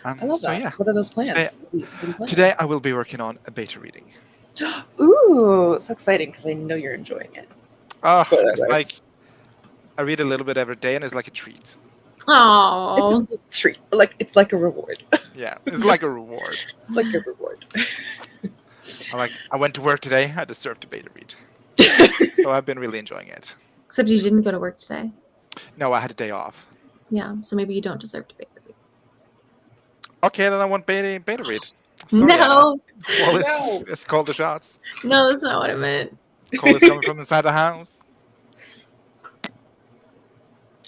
I love So that. yeah, What are those today, plans? What are you planning? today I will be working on a beta reading. Ooh, so exciting because I know you're enjoying it. Spoiler It's alert. like I read a little bit every day, and it's like a treat. It's Oh, just a treat. Like it's like a reward. Yeah, it's like a reward. It's like a reward. I went to work today. I deserve to beta read. So I've been really enjoying it. except you didn't go to work today. No, I had a day off. Yeah, so maybe you don't deserve to be. Okay, then I want beta read. Sorry, Anna. No, Well, No. it's called the shots. no, that's not what I meant. Call is coming from inside the house.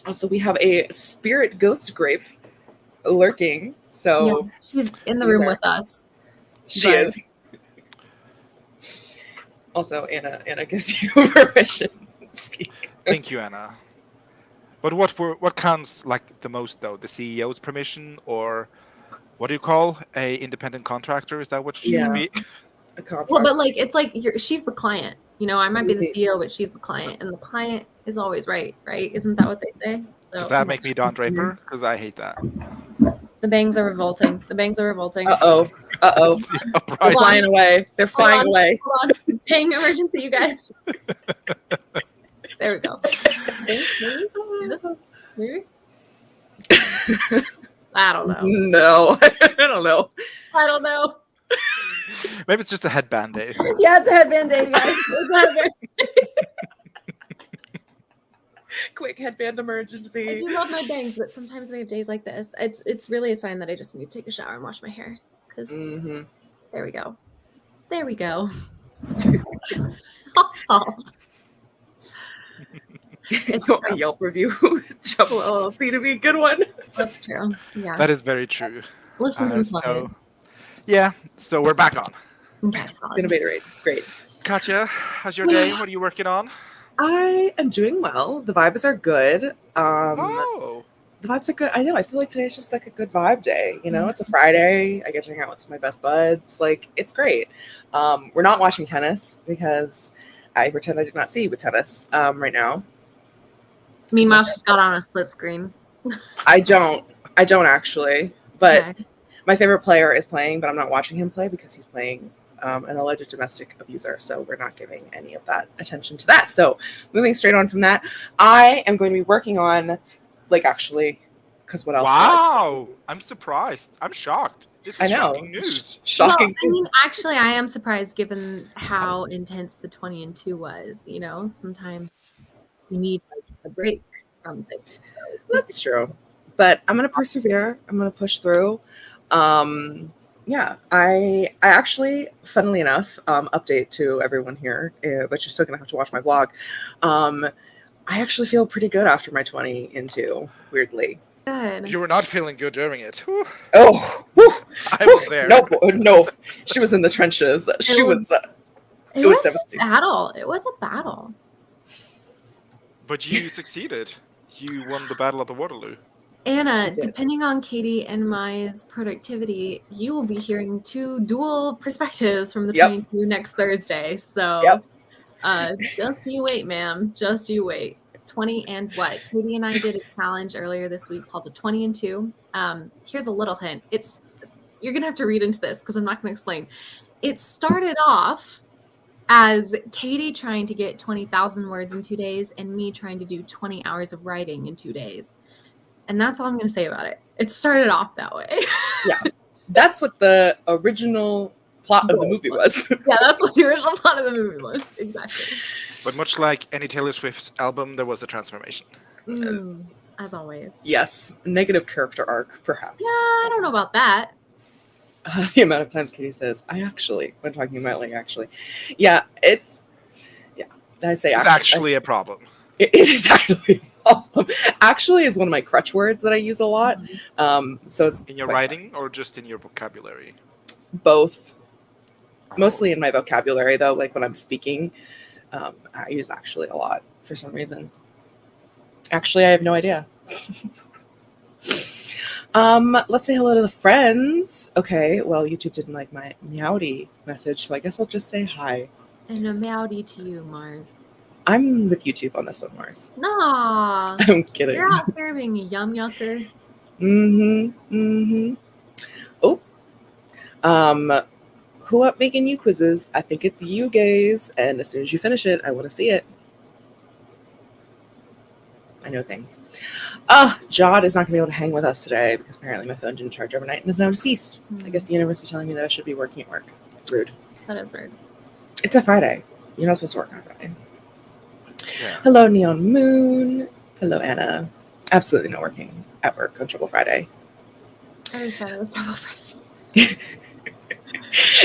Also, we have a spirit ghost grape lurking. So Yeah, she's in the room Either. with us. she But- is. Also, Anna gives you permission to speak. Thank you, Anna. But what counts like the most though? The CEO's permission, or what do you call a independent contractor? Is that what she Yeah. would be? A contract. Well, but like it's like she's the client. You know, I might be the Mhm. CEO, but she's the client, and the client is always right, right? Isn't that what they say? So Does that make me Don Draper? Because I hate that. the bangs are revolting. The bangs are revolting. Uh-oh. Uh-oh. It's the They're uprising. flying away. They're flying on. away. Hold on. Bang emergency, you guys. There we go. Maybe? This? Maybe? I don't know. No. I don't know. I don't know. Maybe it's just a headband day. Yeah, it's a headband day, you guys. It's a headband. Quick headband I emergency. do love my bangs, but sometimes we have days like this. It's really a sign that I just need to take a shower and wash my hair. Because Mm-hmm. there we go. There we go. All solved. It's A Yelp review. Trouble LLC to be a good one. That's true. Yeah. That is very true. Listen to So we're back on. Okay, solid. Innovator rate. Great. Katya, how's your day? What are you working on? I am doing well. The vibes are good. Oh, The vibes are good. I know. I feel like today's just like a good vibe day. You know, it's a Friday. I get to hang out with my best buds. Like, it's great. We're not watching tennis because I pretend I did not see you with tennis right now. Meanwhile, she's got on a split screen. I don't actually. But Okay. my favorite player is playing, but I'm not watching him play because he's playing an alleged domestic abuser. So we're not giving any of that attention to that. So moving straight on from that, I am going to be working on, like, actually, because what else? wow! I'm surprised. I'm shocked. This I is know. shocking news. Shocking. Well, I mean, actually, I am surprised given how intense the 20 and 2 was. You know, sometimes you need like a break from things. So That's true. But I'm going to persevere. I'm going to push through. Yeah, I actually, funnily enough, update to everyone here, but you're still going to have to watch my vlog. I actually feel pretty good after my 20 and 2, weirdly. good. You were not feeling good during it. Whew. Oh, whew, I was there. No. She was in the trenches. She was. It It was was a devastating. battle. It was a battle. But you succeeded. You won the battle of the Waterloo. Anna, did. depending on Katie and Mai's productivity, you will be hearing 2 dual perspectives from the Yep. 22 next Thursday. So Yep. just you wait, ma'am. Just you wait. 20 and what? Katie and I did a challenge earlier this week called a 20 and 2. Here's a little hint. You're gonna have to read into this because I'm not gonna explain. It started off as Katie trying to get 20,000 words in 2 days and me trying to do 20 hours of writing in 2 days. And that's all I'm going to say about it. It started off that way. That's what the original plot of the movie was. Yeah, that's what the original plot of the movie was. Exactly. But much like any Taylor Swift album, there was a transformation. As always. Yes, negative character arc, perhaps. Yeah, I don't know about that. The amount of times Katie says, "I actually," when talking about like actually, yeah, it's I say It's actually a problem. It is actually a problem. Actually is one of my crutch words that I use a lot. So it's In your quite writing or just in your vocabulary? both. Oh. Mostly in my vocabulary, though. Like when I'm speaking, I use actually a lot for some reason. Actually, I have no idea. Let's say hello to the friends. Okay, well, YouTube didn't like my meowdy message, so I guess I'll just say hi. And a meowdy to you, Mars. I'm with YouTube on this one, Mars. Nah. I'm kidding. You're out there being a yum yucker. Who up making you quizzes? I think it's you gays, and as soon as you finish it, I want to see it. I know things. Jod is not going to be able to hang with us today because apparently my phone didn't charge overnight and is now deceased. I guess the universe is telling me that I should be working at work. Rude. That is rude. It's a Friday. You're not supposed to work on Friday. Yeah. Hello, Neon Moon. Hello, Anna. Absolutely not working at work on Trouble Friday. I was Trouble Friday.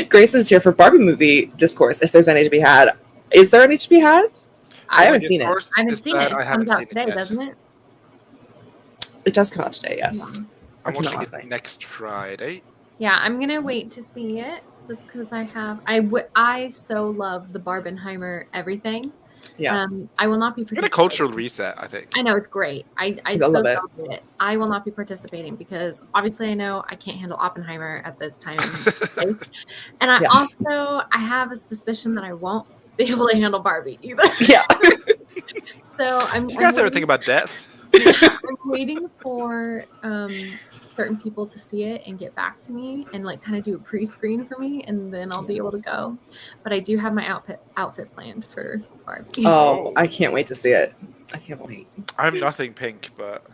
Grayson's here for Barbie movie discourse. If there's any to be had, is there any to be had? I haven't seen it. I haven't seen it. It comes out today, yet. doesn't it? It does come out today, yes. Yeah. I'm Or came out watching last it night. next Friday. Yeah, I'm gonna wait to see it just because I so love the Barbenheimer everything. Yeah. I will not be It's a cultural reset, I think. I know it's great. I love so it. love it. I will not be participating because obviously I know I can't handle Oppenheimer at this time. And I Yeah. also I have a suspicion that I won't be able to handle Barbie either. Yeah. So I'm. You guys ever think about death? I'm waiting for certain people to see it and get back to me and like kind of do a pre-screen for me, and then I'll be able to go. But I do have my outfit planned for Barbie. Oh, I can't wait to see it. I can't wait. I'm nothing pink, but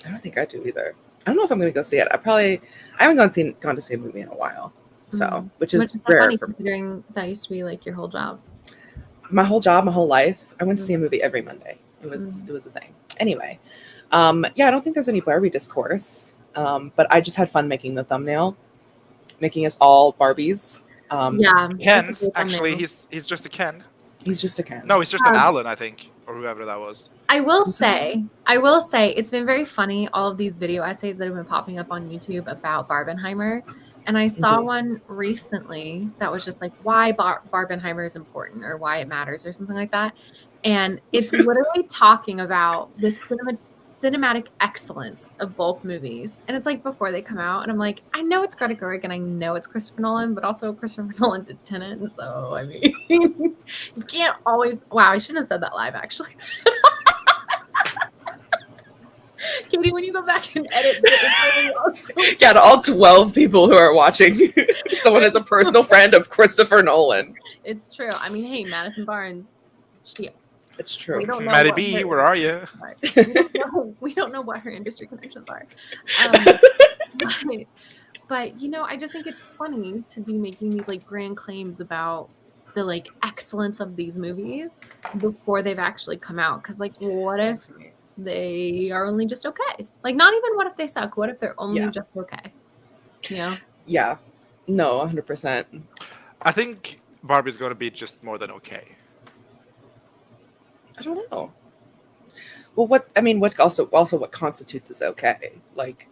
I don't think I do either. I don't know if I'm going to go see it. I haven't gone to see a movie in a while, so which is so rare funny for me. considering that used to be like your whole job. My whole job, my whole life, I went to see a movie every Monday. It was a thing. Anyway, yeah, I don't think there's any Barbie discourse, but I just had fun making the thumbnail, making us all Barbies. Yeah, Ken's actually he's just a Ken. He's just a Ken. No, he's just an Alan, I think, or whoever that was. I will say, it's been very funny, all of these video essays that have been popping up on YouTube about Barbenheimer. And I saw one recently that was just like why Barbenheimer is important or why it matters or something like that. And it's literally talking about the cinematic excellence of both movies. And it's like before they come out. And I'm like, I know it's Greta Gerwig and I know it's Christopher Nolan, but also Christopher Nolan did Tenet. And so, I mean, you can't always. Wow, I shouldn't have said that live, actually. Katie, when you go back and edit this, yeah, to all 12 people who are watching, someone is a personal friend of Christopher Nolan. It's true. I mean, hey, Madison Barnes, It's true. We don't know Maddie what B, her- where are you? We don't know what her industry connections are. But you know, I just think it's funny to be making these like grand claims about the like excellence of these movies before they've actually come out. Because like, what if they are only just okay? Like, not even what if they suck. What if they're only just okay? You know? Yeah. No, 100%. I think Barbie's going to be just more than okay. I don't know. Well, what what constitutes as okay? Like,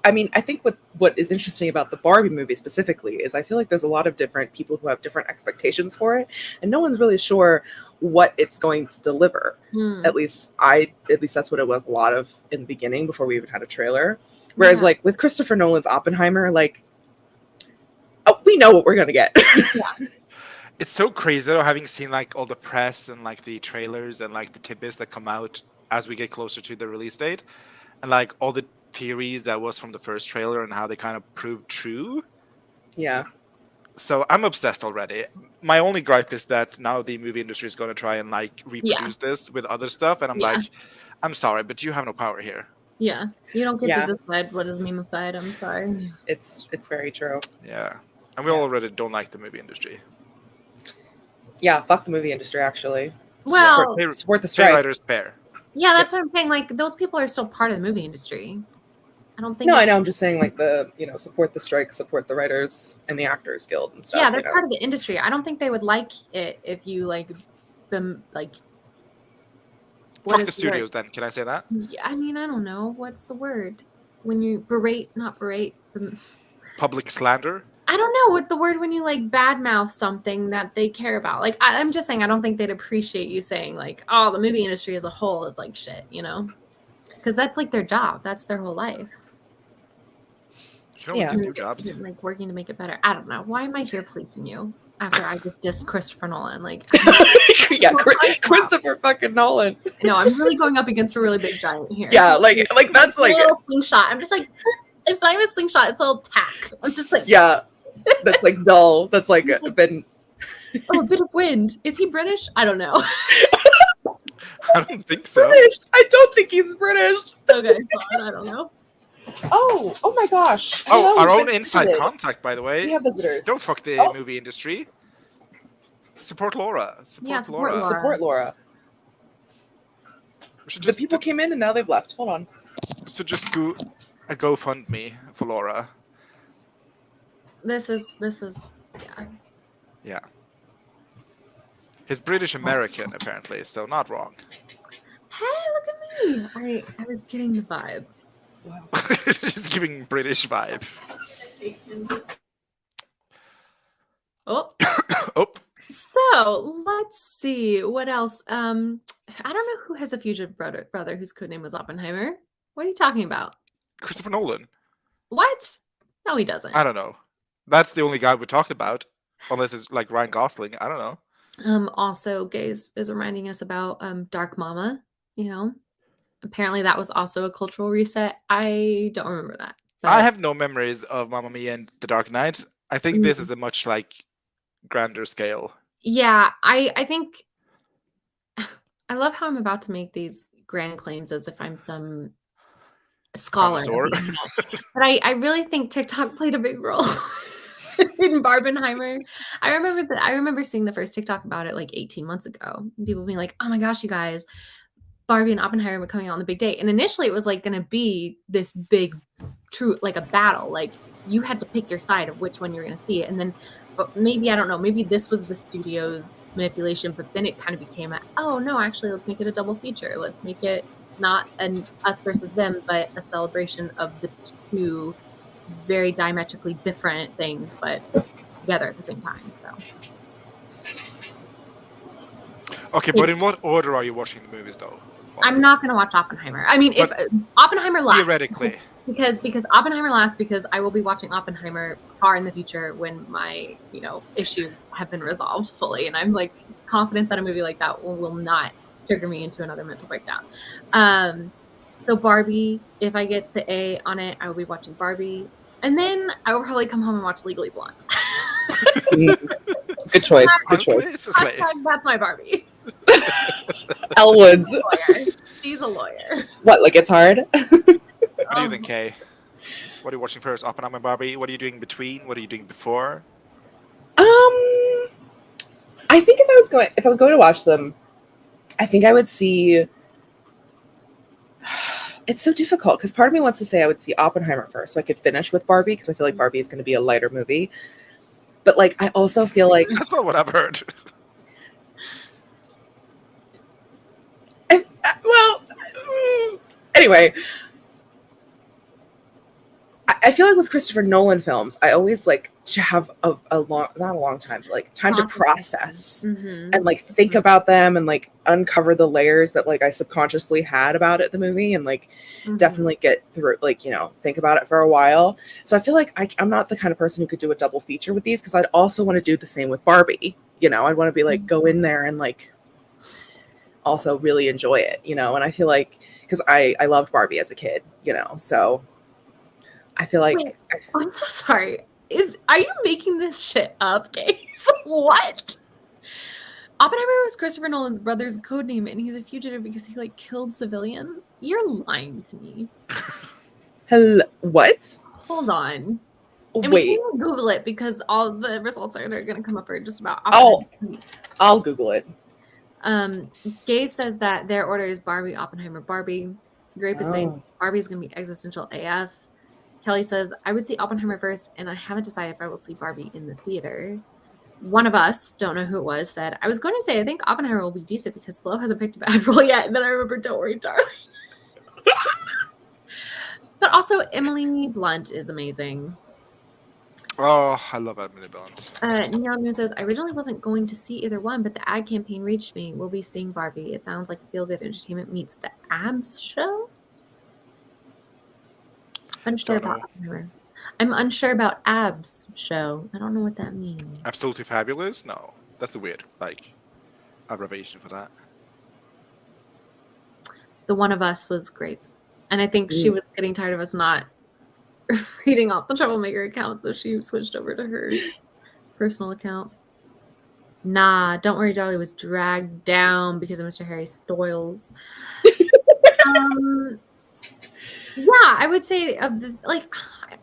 I mean, I think what is interesting about the Barbie movie specifically is I feel like there's a lot of different people who have different expectations for it, and no one's really sure what it's going to deliver. At least that's what it was a lot of in the beginning before we even had a trailer. Whereas like with Christopher Nolan's Oppenheimer, like, we know what we're gonna get. It's so crazy though, having seen like all the press and like the trailers and like the tidbits that come out as we get closer to the release date, and like all the theories that was from the first trailer and how they kind of proved true. Yeah. So I'm obsessed already. My only gripe is that now the movie industry is going to try and like reproduce this with other stuff, and I'm like, I'm sorry, but you have no power here. Yeah, you don't get to decide what is meme-ified. I'm sorry. It's very true. Yeah, and we already don't like the movie industry. Yeah, fuck the movie industry, actually. Well, support the strike. Writers pair. Yeah, that's what I'm saying. Like, those people are still part of the movie industry. I don't think. No, I know. I'm just saying, like, support the strike, support the writers and the actors guild and stuff. Yeah, they're part of the industry. I don't think they would like it if you like them like. Fuck the studios, then. Can I say that? Yeah, I mean, I don't know. What's the word when you not berate? Public slander. I don't know what the word when you like badmouth something that they care about. Like, I'm just saying, I don't think they'd appreciate you saying like, "Oh, the movie industry as a whole is like shit," you know, because that's like their job. That's their whole life. You can always do jobs. Like working to make it better. I don't know. Why am I here policing you after I just dissed Christopher Nolan? Like, yeah, Christopher fucking Nolan. No, I'm really going up against a really big giant here. Yeah, like that's like a little slingshot. I'm just like, It's not even a slingshot. It's all tack. I'm just like, Yeah, that's like dull. That's like been. oh, a bit of wind. Is he British? I don't know. I don't think so. British. I don't think he's British. Okay, fine. I don't know. Oh my gosh. Oh, Hello, our we've own been inside visited. contact, by the We way. have visitors. Don't fuck the Oh. movie industry. Support Laura. Support Laura. Laura. Support Laura. We should The just people came in and now they've left. Hold on. so just do a GoFundMe for Laura. This is yeah. Yeah. He's British American, apparently, so not wrong. Hey, look at me. I was getting the vibe. Wow. Just giving British vibe. Oh. Oh. So let's see what else. I don't know who has a future brother whose codename was Oppenheimer. What are you talking about? Christopher Nolan. What? No, he doesn't. I don't know. That's the only guy we talked about. Unless it's like Ryan Gosling. I don't know. Also, Gaze is reminding us about Dark Mama. You know, apparently that was also a cultural reset. I don't remember that. But I have no memories of Mamma Mia and The Dark Knight. I think this is a much like grander scale. Yeah, I think I love how I'm about to make these grand claims as if I'm some scholar. Connoisseur. But I really think TikTok played a big role in Barbenheimer. I remember seeing the first TikTok about it like 18 months ago. And people being like, oh my gosh, you guys, Barbie and Oppenheimer were coming out on the big day. And initially it was like gonna be this big like a battle. Like you had to pick your side of which one you were gonna see. And then maybe, I don't know, maybe this was the studio's manipulation, but then it kind of became oh no, actually let's make it a double feature. Let's make it not an us versus them, but a celebration of the two very diametrically different things, but together at the same time. So Okay, but in what order are you watching the movies though? I'm not going to watch Oppenheimer. I mean, if Oppenheimer last, theoretically, because Oppenheimer last, because I will be watching Oppenheimer far in the future when my issues have been resolved fully, and I'm like confident that a movie like that will not trigger me into another mental breakdown. So Barbie, if I get the A on it, I will be watching Barbie, and then I will probably come home and watch Legally Blonde. Good choice. Good honestly, choice. it's a slate. That's my Barbie. Elwood's. She's a lawyer. What? Like it's hard? What do you think, Kay? What are you watching first? Oppenheimer, Barbie? What are you doing between? What are you doing before? I think if I was going to watch them, I think I would see. It's so difficult because part of me wants to say I would see Oppenheimer first, so I could finish with Barbie because I feel like Barbie is going to be a lighter movie. But like, I also feel like That's not what I've heard. Anyway, I feel like with Christopher Nolan films, I always like to have a long, not a long time, but like time to process and like think about them and like uncover the layers that like I subconsciously had about it, the movie, and like definitely get through, like, think about it for a while. So I feel like I'm not the kind of person who could do a double feature with these because I'd also want to do the same with Barbie. I'd want to be like, go in there and like also really enjoy it, and I feel like, because I loved Barbie as a kid, so I feel like. Wait, I'm so sorry. Are you making this shit up, Gaze? What? Oppenheimer was Christopher Nolan's brother's codename, and he's a fugitive because he like killed civilians. You're lying to me. What? Hold on. And Wait. we can Google it because all the results that are going to come up are just about Oppenheimer. I'll Google it. Gaze says that their order is Barbie, Oppenheimer, Barbie. Grape is saying Barbie's going to be existential AF. Kelly says, I would see Oppenheimer first, and I haven't decided if I will see Barbie in the theater. One of us, don't know who it was, said, I was going to say, I think Oppenheimer will be decent because Flo hasn't picked a bad role yet. And then I remember, don't worry, darling. But also, Emily Blunt is amazing. Oh, I love Emily Blunt. Neon Moon says, I originally wasn't going to see either one, but the ad campaign reached me. We'll be seeing Barbie. It sounds like feel-good entertainment meets the abs show. Unsure about Oppenheimer. I'm unsure about abs show. I don't know what that means. Absolutely Fabulous? No, that's a weird abbreviation for that. The One of Us was great, and I think she was getting tired of us not reading off the Troublemaker account, so she switched over to her personal account. Nah, Don't Worry, Dolly was dragged down because of Mr. Harry Styles. Yeah, I would say of the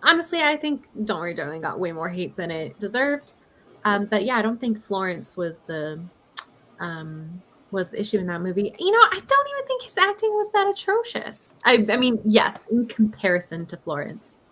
honestly, I think Don't Worry, Darling got way more hate than it deserved. But yeah, I don't think Florence was the issue in that movie. You know, I don't even think his acting was that atrocious. I mean, yes, in comparison to Florence.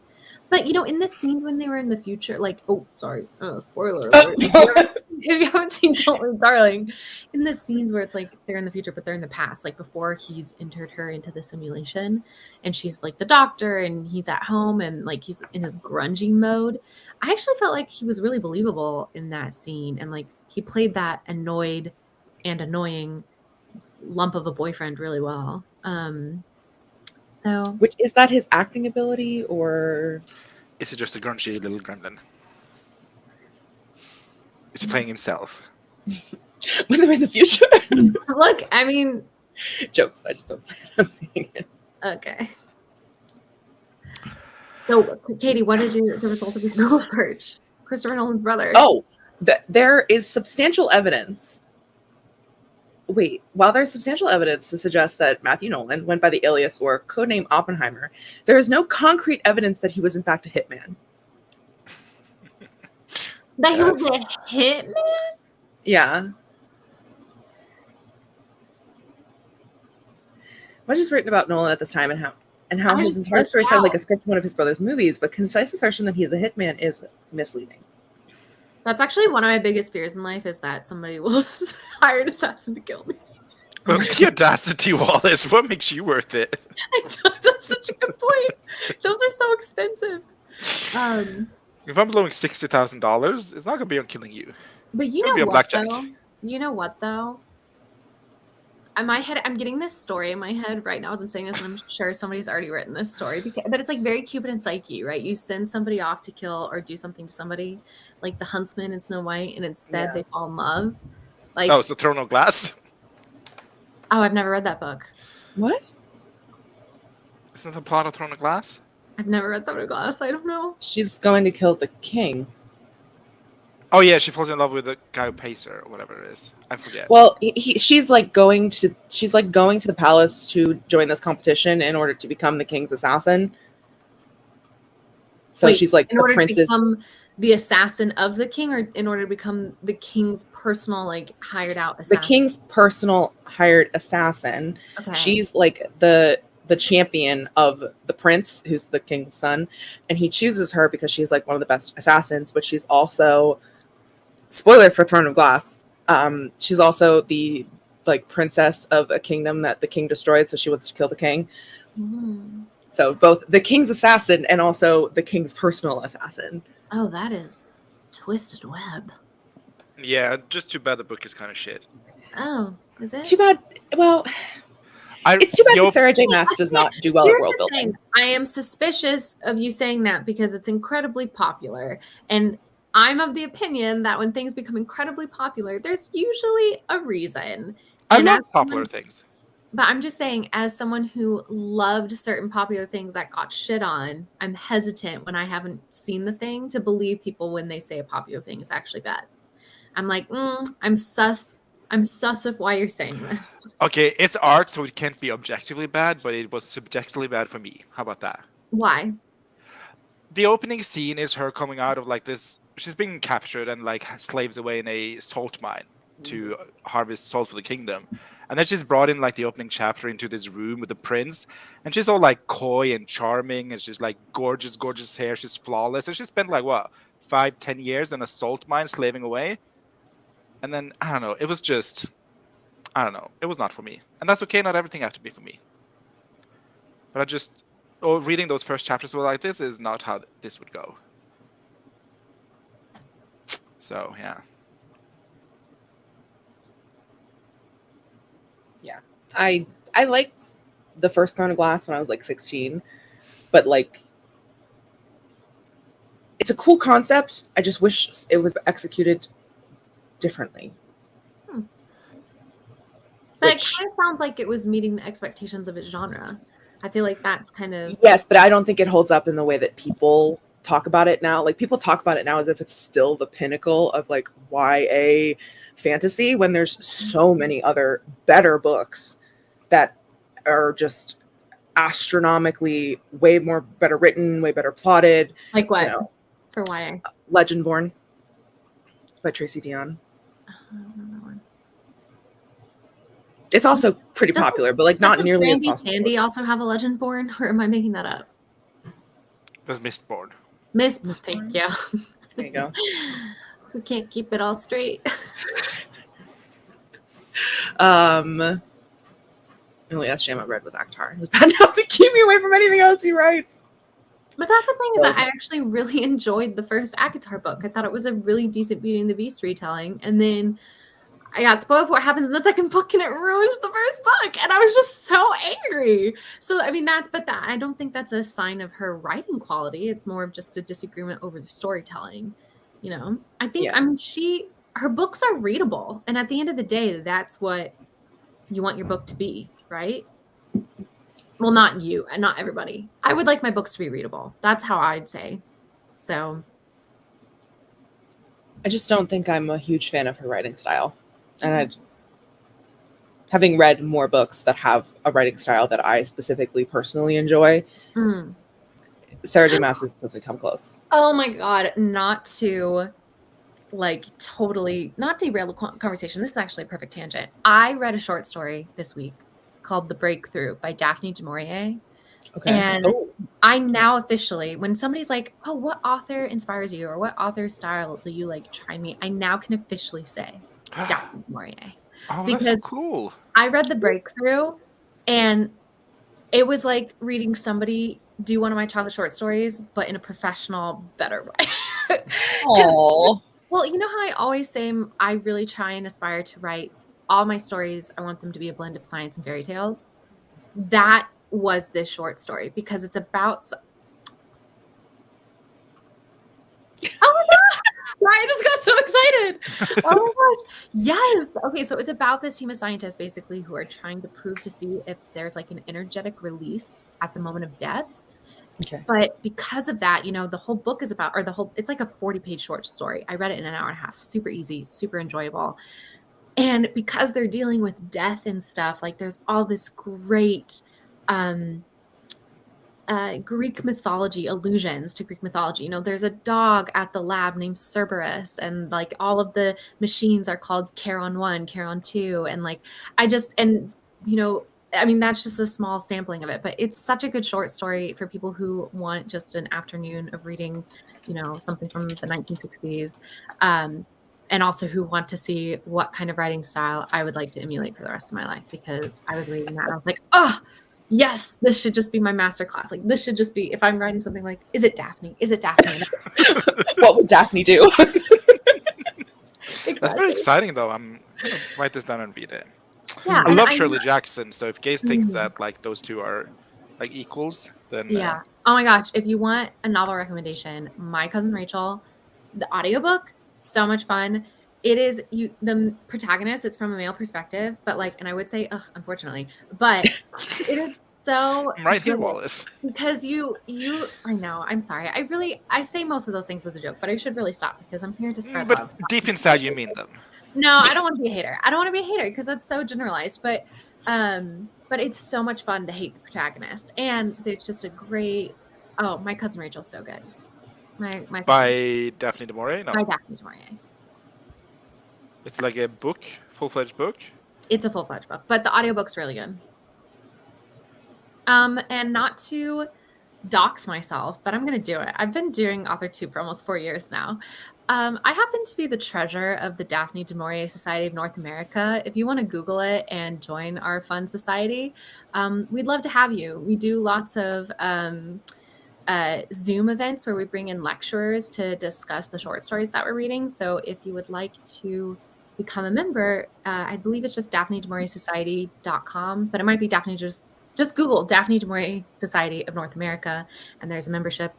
But you know, in the scenes when they were in the future, spoiler alert. If you haven't seen Don't Worry, Darling, in the scenes where it's like they're in the future, but they're in the past, like before he's entered her into the simulation, and she's like the doctor, and he's at home, and like he's in his grungy mode. I actually felt like he was really believable in that scene, and like he played that annoyed and annoying lump of a boyfriend really well. So, which is that his acting ability, or is it just a grungy little gremlin? Is he playing himself? when they're in the future? Look, I mean, jokes. I just don't plan on seeing it. Okay. So, Katie, what is the result of your Google search? Christopher Nolan's brother. Oh, there is substantial evidence. Wait, while there's substantial evidence to suggest that Matthew Nolan went by the alias or codename Oppenheimer, there is no concrete evidence that he was in fact a hitman. That he was a hitman? Yeah. Much is written about Nolan at this time and how his entire story sounded like a script of one of his brother's movies, but concise assertion that he is a hitman is misleading. That's actually one of my biggest fears in life, is that somebody will hire an assassin to kill me. The audacity, Wallace. What makes you worth it? That's such a good point. Those are so expensive. If I'm blowing $60,000, it's not gonna be on killing you. But you know what, though? You know what, though? In my head, I'm getting this story in my head right now as I'm saying this, and I'm sure somebody's already written this story. But it's like very Cupid and Psyche, right? You send somebody off to kill or do something to somebody, like the huntsman in Snow White, and instead they fall in love. Like, it's the Throne of Glass? Oh, I've never read that book. What? Isn't that the plot of Throne of Glass? I've never read Throne of Glass. I don't know. She's going to kill the king. Oh yeah, she falls in love with the guy who pays her, or whatever it is. I forget. Well, she's going to the palace to join this competition in order to become the king's assassin. So she's like in order to become the assassin of the king, or in order to become the king's personal, like, hired out assassin? The king's personal hired assassin. Okay. She's like the champion of the prince, who's the king's son, and he chooses her because she's like one of the best assassins, but she's also, spoiler for Throne of Glass, she's also the like princess of a kingdom that the king destroyed, so she wants to kill the king. Mm. So both the king's assassin and also the king's personal assassin. Oh, that is twisted web. Yeah, just too bad the book is kind of shit. Oh, is it? Too bad. Well, it's too bad that Sarah J. Maas does not do well at world building. I am suspicious of you saying that because it's incredibly popular. And I'm of the opinion that when things become incredibly popular, there's usually a reason. I love popular things. But I'm just saying, as someone who loved certain popular things that got shit on, I'm hesitant when I haven't seen the thing to believe people when they say a popular thing is actually bad. I'm like, I'm sus of why you're saying this. Okay, it's art, so it can't be objectively bad, but it was subjectively bad for me. How about that? Why? The opening scene is her coming out of like this. She's being captured and like slaves away in a salt mine to harvest salt for the kingdom. And then she's brought in like the opening chapter into this room with the prince. And she's all like coy and charming. And she's like gorgeous, gorgeous hair. She's flawless. And she spent like, 5-10 years in a salt mine slaving away. And then, I don't know. It was just, I don't know. It was not for me. And that's okay. Not everything has to be for me. But I just, reading those first chapters were like, this is not how this would go. So, yeah. Yeah. I liked the first Throne of Glass when I was like 16, but like it's a cool concept. I just wish it was executed differently. But it kind of sounds like it was meeting the expectations of its genre. I feel like that's kind of Yes, but I don't think it holds up in the way that people talk about it now. Like people talk about it now as if it's still the pinnacle of like YA fantasy when there's so many other better books that are just astronomically way more better written, way better plotted. like what You know, for YA. Legendborn by Tracy Dion. I don't know that one. It's also pretty Doesn't- popular, but like not Doesn't nearly as Brandy possible. Sandy also have a Legendborn, or am I making that up? That's Mistborn. Miss Thank you. There you go. We can't keep it all straight. The only SJM I read was Akhtar. It was bad enough to keep me away from anything else she writes. But that's the thing is that So- I actually really enjoyed the first ACOTAR book. I thought it was a really decent Beauty and the Beast retelling. And then I got spoiled for what happens in the second book and it ruins the first book. And I was just so angry. So, I mean, I don't think that's a sign of her writing quality. It's more of just a disagreement over the storytelling. You know, I think, Yeah. I mean, her books are readable. And at the end of the day, that's what you want your book to be, right? Well, not you and not everybody. I would like my books to be readable. That's how I'd say. So I just don't think I'm a huge fan of her writing style. And having read more books that have a writing style that I specifically personally enjoy, Sarah J. Maas doesn't come close. oh my God, not to not derail the conversation. This is actually a perfect tangent. I read a short story this week called The Breakthrough by Daphne du Maurier. Okay. And Oh, I now officially, when somebody's like, oh, what author inspires you or what author's style do you like try me? I now can officially say Daphne du Maurier. Oh, that's so Because- cool. I read The Breakthrough and it was like reading somebody do one of my chocolate short stories, but in a professional, better way. oh. Well, you know how I always say I really try and aspire to write all my stories. I want them to be a blend of science and fairy tales. That was this short story because it's about. Oh my gosh! I just got so excited. Oh my gosh. Yes. Okay, so it's about this team of scientists basically who are trying to prove to see if there's like an energetic release at the moment of death. Okay. But because of that, you know, the whole book is about, it's like a 40-page short story. I read it in an hour and a half. Super easy, super enjoyable. And because they're dealing with death and stuff, like there's all this great Greek mythology, allusions to Greek mythology. You know, there's a dog at the lab named Cerberus, and like all of the machines are called Charon 1, Charon 2. And like, you know, I mean, that's just a small sampling of it, but it's such a good short story for people who want just an afternoon of reading, you know, something from the 1960s. And also who want to see what kind of writing style I would like to emulate for the rest of my life, because I was reading that and I was like, oh, yes, this should just be my master class. Like this should just be, if I'm writing something like, is it Daphne? Is it Daphne? What would Daphne do? That's very exciting, though. I'm gonna write this down and read it. Yeah, I and love Shirley Jackson, so if Gaze thinks Mhm. that like those two are like equals, then Yeah. Oh my gosh. If you want a novel recommendation, My Cousin Rachel, the audiobook, so much fun. It is the protagonist, it's from a male perspective, but like, and I would say, unfortunately, but it is so I'm right here, good Wallace. because I know, I'm sorry. I say most of those things as a joke, but I should really stop because I'm here to spread But love. deep inside, you mean them. No, I don't want to be a hater. I don't want to be a hater because that's so generalized. But it's so much fun to hate the protagonist, and there's just a great. Oh, My Cousin Rachel's so good. My By Daphne du Maurier? No, by Daphne du Maurier. it's like a book, full-fledged book. It's a full-fledged book, but the audiobook's really good. And not to dox myself, but I'm going to do it. I've been doing AuthorTube for almost 4 years now. I happen to be the treasurer of the Daphne du Maurier Society of North America. If you want to Google it and join our fun society, we'd love to have you. We do lots of Zoom events where we bring in lecturers to discuss the short stories that we're reading. So if you would like to become a member, I believe it's just daphne-du-maurier-society.com, but it might be Daphne, just Google Daphne du Maurier Society of North America, and there's a membership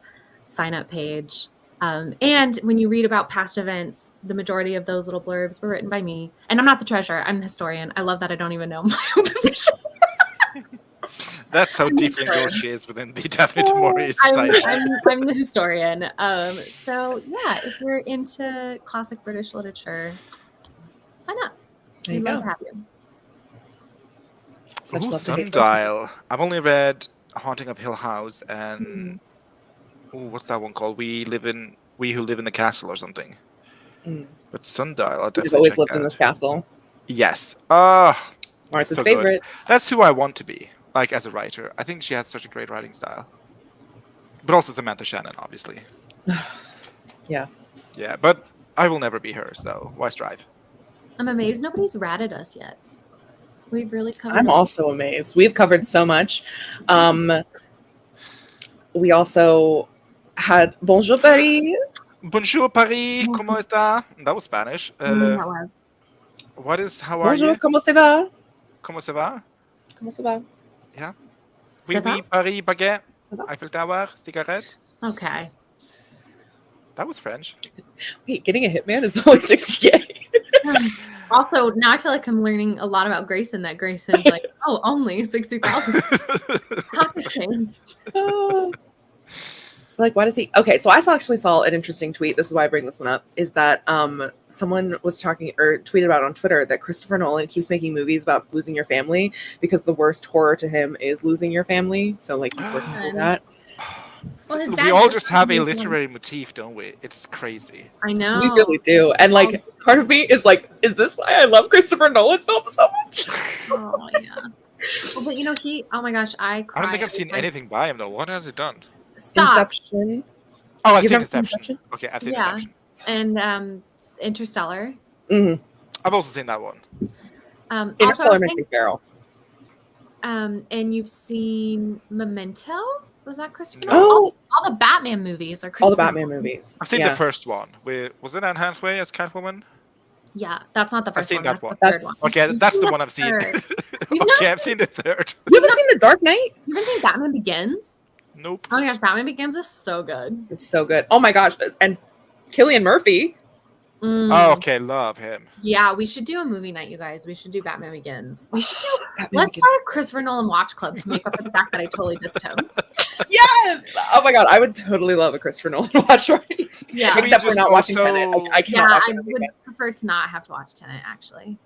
sign-up page. And when you read about past events, the majority of those little blurbs were written by me. And I'm not the treasurer, I'm the historian. I love that I don't even know my own position. That's how I'm deeply sure. engaged she is within the Daphne du Maurier society. I'm the historian. So yeah, if you're into classic British literature, sign up. There you We'd love go. to have you. Such Ooh, love to hate. Sundial. I've only read Haunting of Hill House and what's that one called? We Who Live in the Castle or something. Mm. But Sundial, I'll We've definitely always check lived out. in this castle. Yes. Martha's so favorite. good. That's who I want to be, like as a writer. I think she has such a great writing style. But also Samantha Shannon, obviously. Yeah. Yeah, but I will never be her, so why strive? I'm amazed nobody's ratted us yet. We've really covered. I'm also amazed. We've covered so much. We also had Bonjour Paris. Bonjour Paris, ¿cómo está? That was Spanish. that was. How are Bonjour, you? comment ça va? ¿Cómo se va? Comment ça va? Yeah. Oui, Paris, baguette, Eiffel Tower, cigarette. Okay. That was French. Wait, getting a hitman is only 60K. Also, now I feel like I'm learning a lot about Grayson. That Grayson's like, oh, only 60,000. Pocket change. Like, why does he? Okay, so I actually saw an interesting tweet. This is why I bring this one up. Is that someone was talking or tweeted about on Twitter that Christopher Nolan keeps making movies about losing your family because the worst horror to him is losing your family. So like he's working through that. Well, his We dad all did just have a something. literary motif, don't we? It's crazy. I know. We really do. And like part of me is like, is this why I love Christopher Nolan films so much? Oh yeah. Well, but you know oh my gosh, I cried. I don't think I've seen anything by him though. What has he done? Stop. Inception. Oh, I've You've seen never seen Inception. Okay, I've seen Yeah. Inception. And Interstellar. Mm-hmm. I've also seen that one. Also, Interstellar makes me feral. and you've seen Memento? Was that Christopher? Oh, Nolan? All the Batman movies are Christopher. all the Batman Nolan. movies. I've seen Yeah. the first one. Was it Anne Hathaway as Catwoman? Yeah, that's not the first seen one. that That's one. the third one. Okay, that's the one I've seen. Third. You've not- Okay, I've seen the third. You haven't seen The Dark Knight? You haven't seen Batman Begins? Nope. Oh my gosh, Batman Begins is so good. It's so good. Oh my gosh. And Cillian Murphy. Oh, okay, love him. Yeah, we should do a movie night, you guys. We should do Batman Begins. We should do. Batman Let's Begins. start a Christopher Nolan watch club to make up for the fact that I totally dissed him. Yes! Oh my god, I would totally love a Christopher Nolan watch party. Yeah, Can we Except for just not watching also- Tenet. I cannot yeah, watch I it. would prefer to not have to watch Tenet. Actually,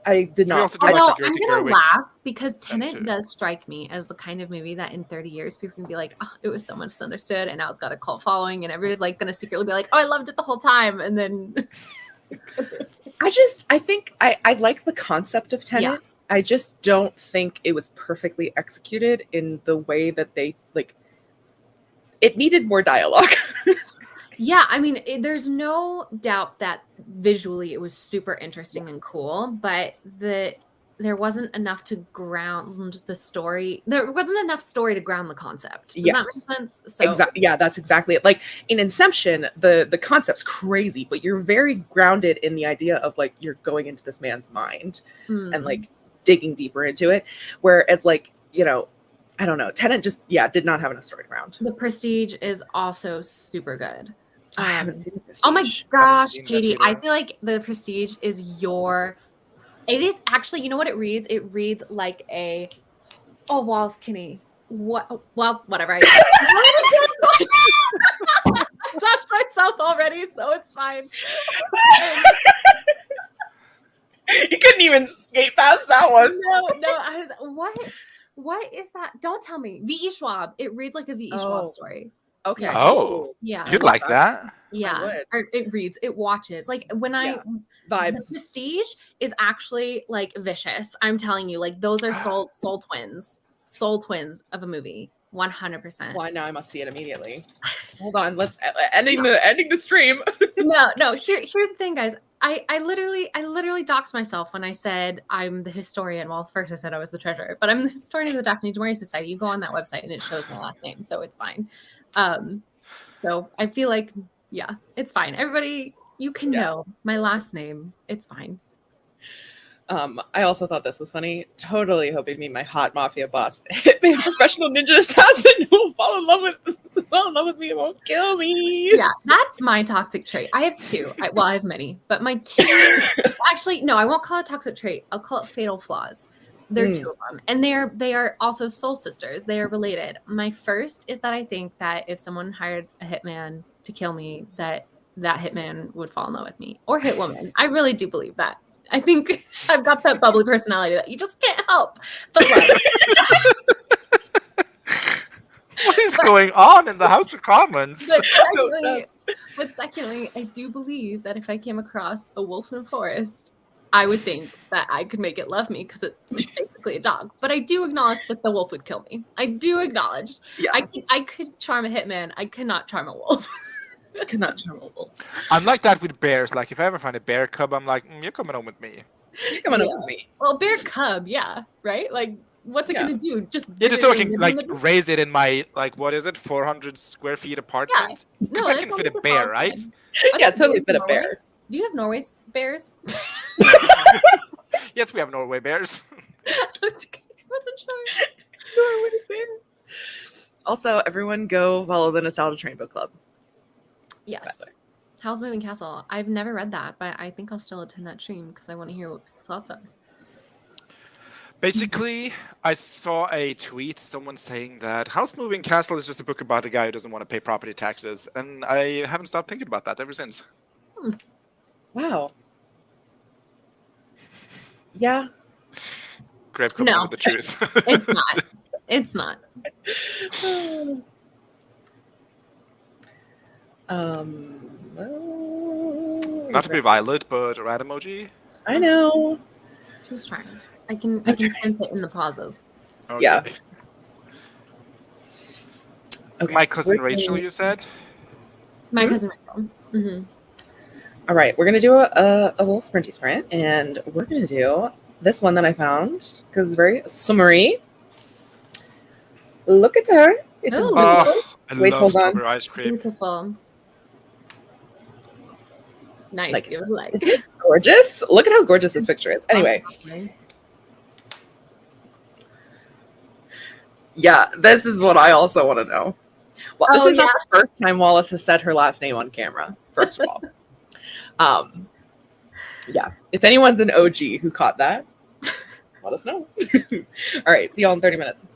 I did We not. also do although watch the I'm Greta gonna Gerwig. laugh because too. Tenet does strike me as the kind of movie that in 30 years people can be like, oh, it was so misunderstood, and now it's got a cult following, and everybody's like gonna secretly be like, oh, I loved it the whole time, and then I think I like the concept of Tenet. Yeah. I just don't think it was perfectly executed in the way that they like. It needed more dialogue. yeah, I mean, there's no doubt that visually it was super interesting and cool, but there wasn't enough to ground the story. There wasn't enough story to ground the concept. Does that Yes. make sense? So, Exactly. Yeah, that's exactly it. Like in Inception, the concept's crazy, but you're very grounded in the idea of like you're going into this man's mind and like digging deeper into it. Whereas like, you know, I don't know, Tenet just did not have enough story ground. The Prestige is also super good. I haven't seen this. Oh my gosh, seen that Katie, either. I feel like The Prestige is it is actually, you know what it reads? It reads like a, oh, Walls Kinney. What? Well, whatever. I touched myself already, so it's fine. You couldn't even skate past that one. No, I was, what is that? Don't tell me. V.E. Schwab. It reads like a V.E. Oh. Schwab story. Okay. Oh. Yeah. You'd like that? Yeah. would. Or it reads, it watches. Like when Yeah. The Vibes. Prestige is actually like vicious. I'm telling you, like those are soul twins of a movie. 100%. Why now I must see it immediately. Hold on, let's ending the stream. No. Here's the thing, guys. I literally doxed myself when I said I'm the historian. Well, first I said I was the treasurer, but I'm the historian of the Daphne du Maurier Society. You go on that website and it shows my last name, so it's fine. So I feel like, yeah, it's fine. Everybody, you can know my last name. It's fine. I also thought this was funny. Totally hoping me my hot mafia boss hitman professional ninja assassin who will fall in love with me and won't kill me. Yeah, that's my toxic trait. I have two. I have many, but my two. Actually, no, I won't call it toxic trait. I'll call it fatal flaws. There are two of them, and they are also soul sisters. They are related. My first is that I think that if someone hired a hitman to kill me, that hitman would fall in love with me, or hit woman. I really do believe that. I think I've got that bubbly personality that you just can't help but love. What is going on in the House of Commons? But secondly, I do believe that if I came across a wolf in a forest, I would think that I could make it love me because it's basically a dog. But I do acknowledge that the wolf would kill me. I do acknowledge. Yeah. I could charm a hitman. I cannot charm a wolf. Cannot charm a wolf. I'm like that with bears. Like if I ever find a bear cub, I'm like, you're coming home with me. You're coming home with me. Well, bear cub, yeah, right? Like, what's it gonna do? Just so I can like raise it in my like what is it, 400 square feet apartment? Yeah. No, that can fit a bear, right? Yeah, totally fit a bear. Do you have Norway's bears? Yes, we have Norway bears. I wasn't sure. Norway bears. Also, everyone go follow the Nostalgia Train Book Club. Yes. Howl's Moving Castle. I've never read that, but I think I'll still attend that stream because I want to hear what people's thoughts are. Basically, I saw a tweet, someone saying that House Moving Castle is just a book about a guy who doesn't want to pay property taxes, and I haven't stopped thinking about that ever since. Wow. Yeah. Grave coming with the truth. It's not. It's not. Not to be violent, but rat emoji. I know. She's trying. I can sense it in the pauses. Okay. Yeah. Okay. My cousin Rachel, you said? My cousin Rachel. Mm-hmm. All right, we're gonna do a little sprinty sprint, and we're gonna do this one that I found because it's very summary. Look at her. It is beautiful. I Wait, love hold on. strawberry ice cream. Beautiful. Nice. Like, give it a like. Isn't it gorgeous? Look at how gorgeous this picture is. Anyway. Yeah, this is what I also want to know. Well, this is not the first time Wallace has said her last name on camera, first of all. Yeah, if anyone's an OG who caught that, let us know. All right, see y'all in 30 minutes.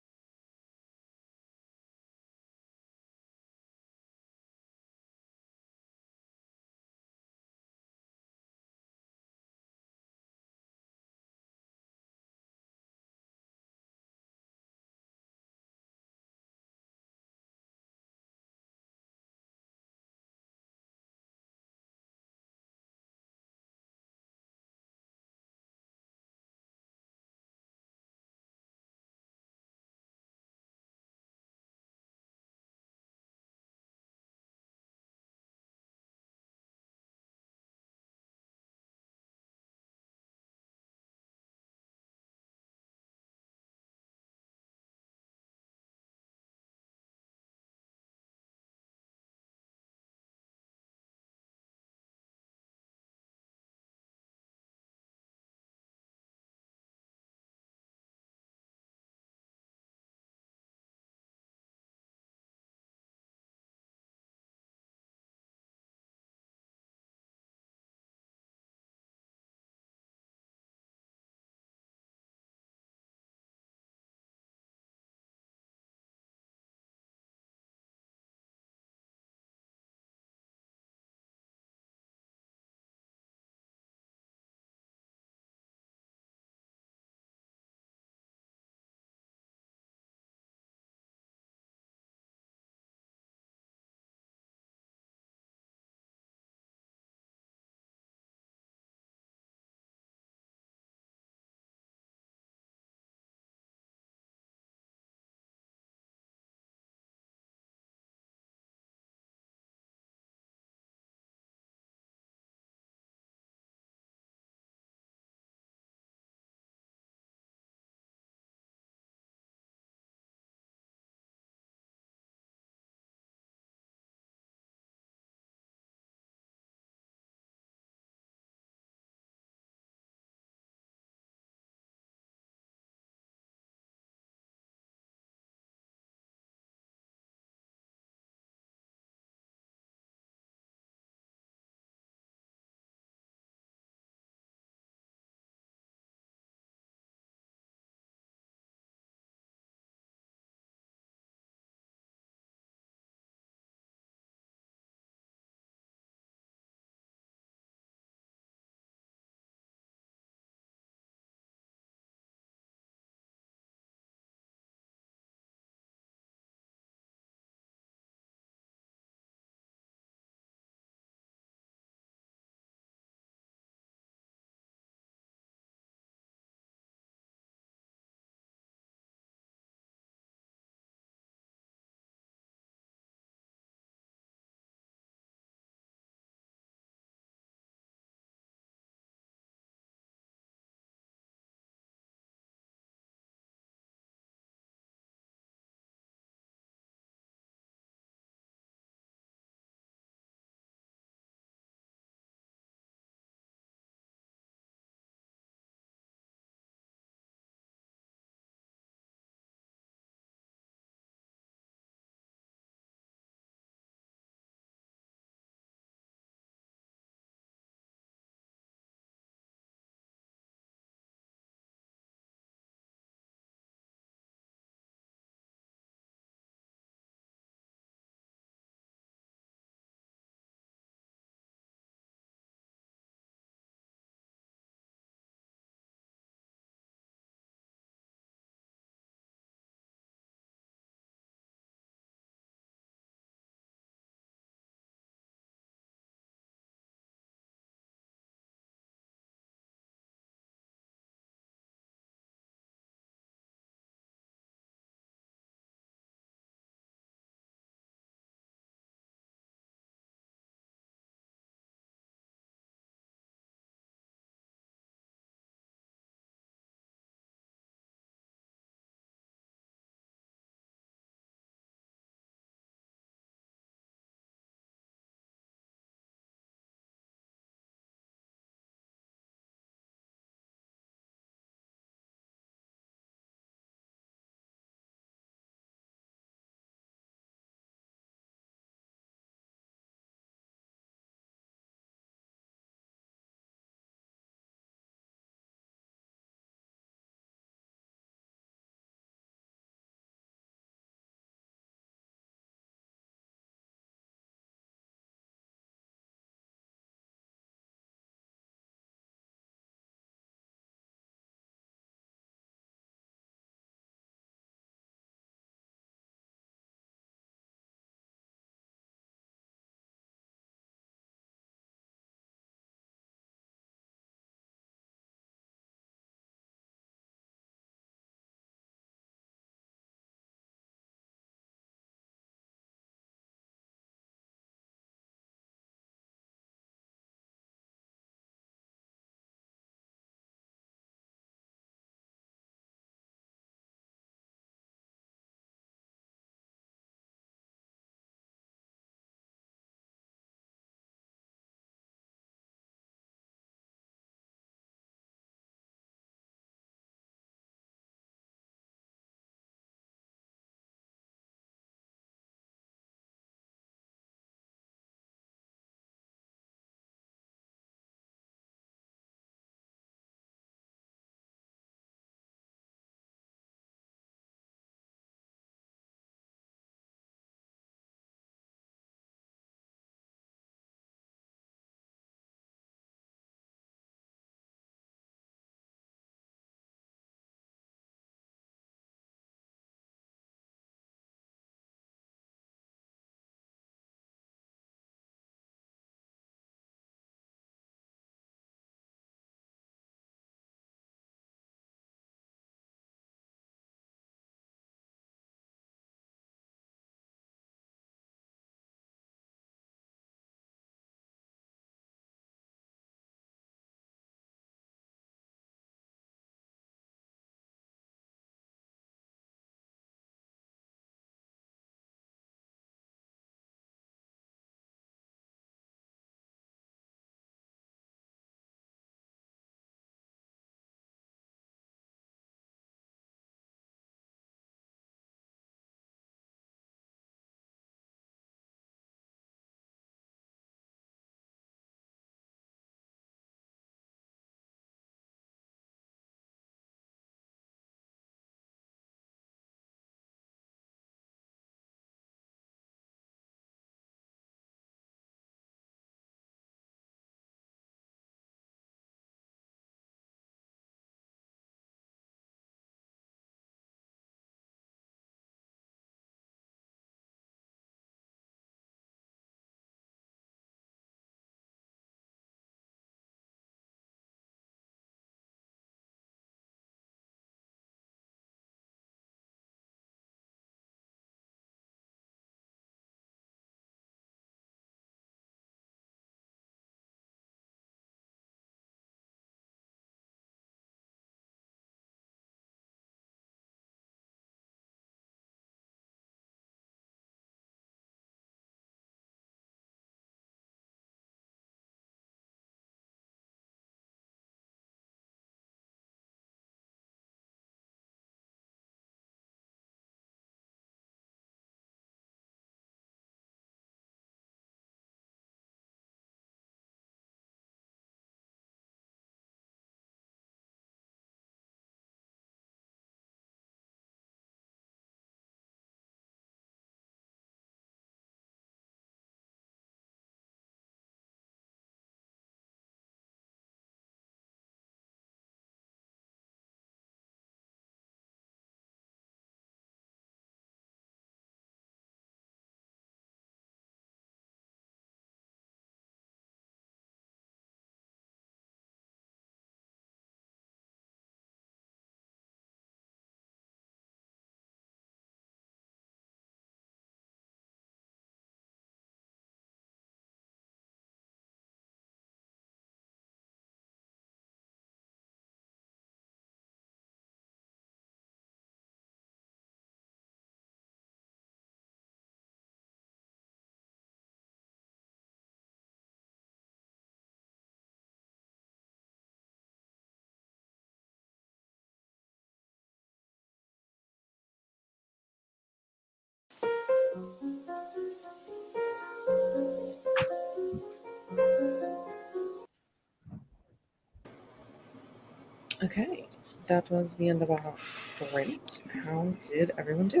Okay, that was the end of our sprint. How did everyone do?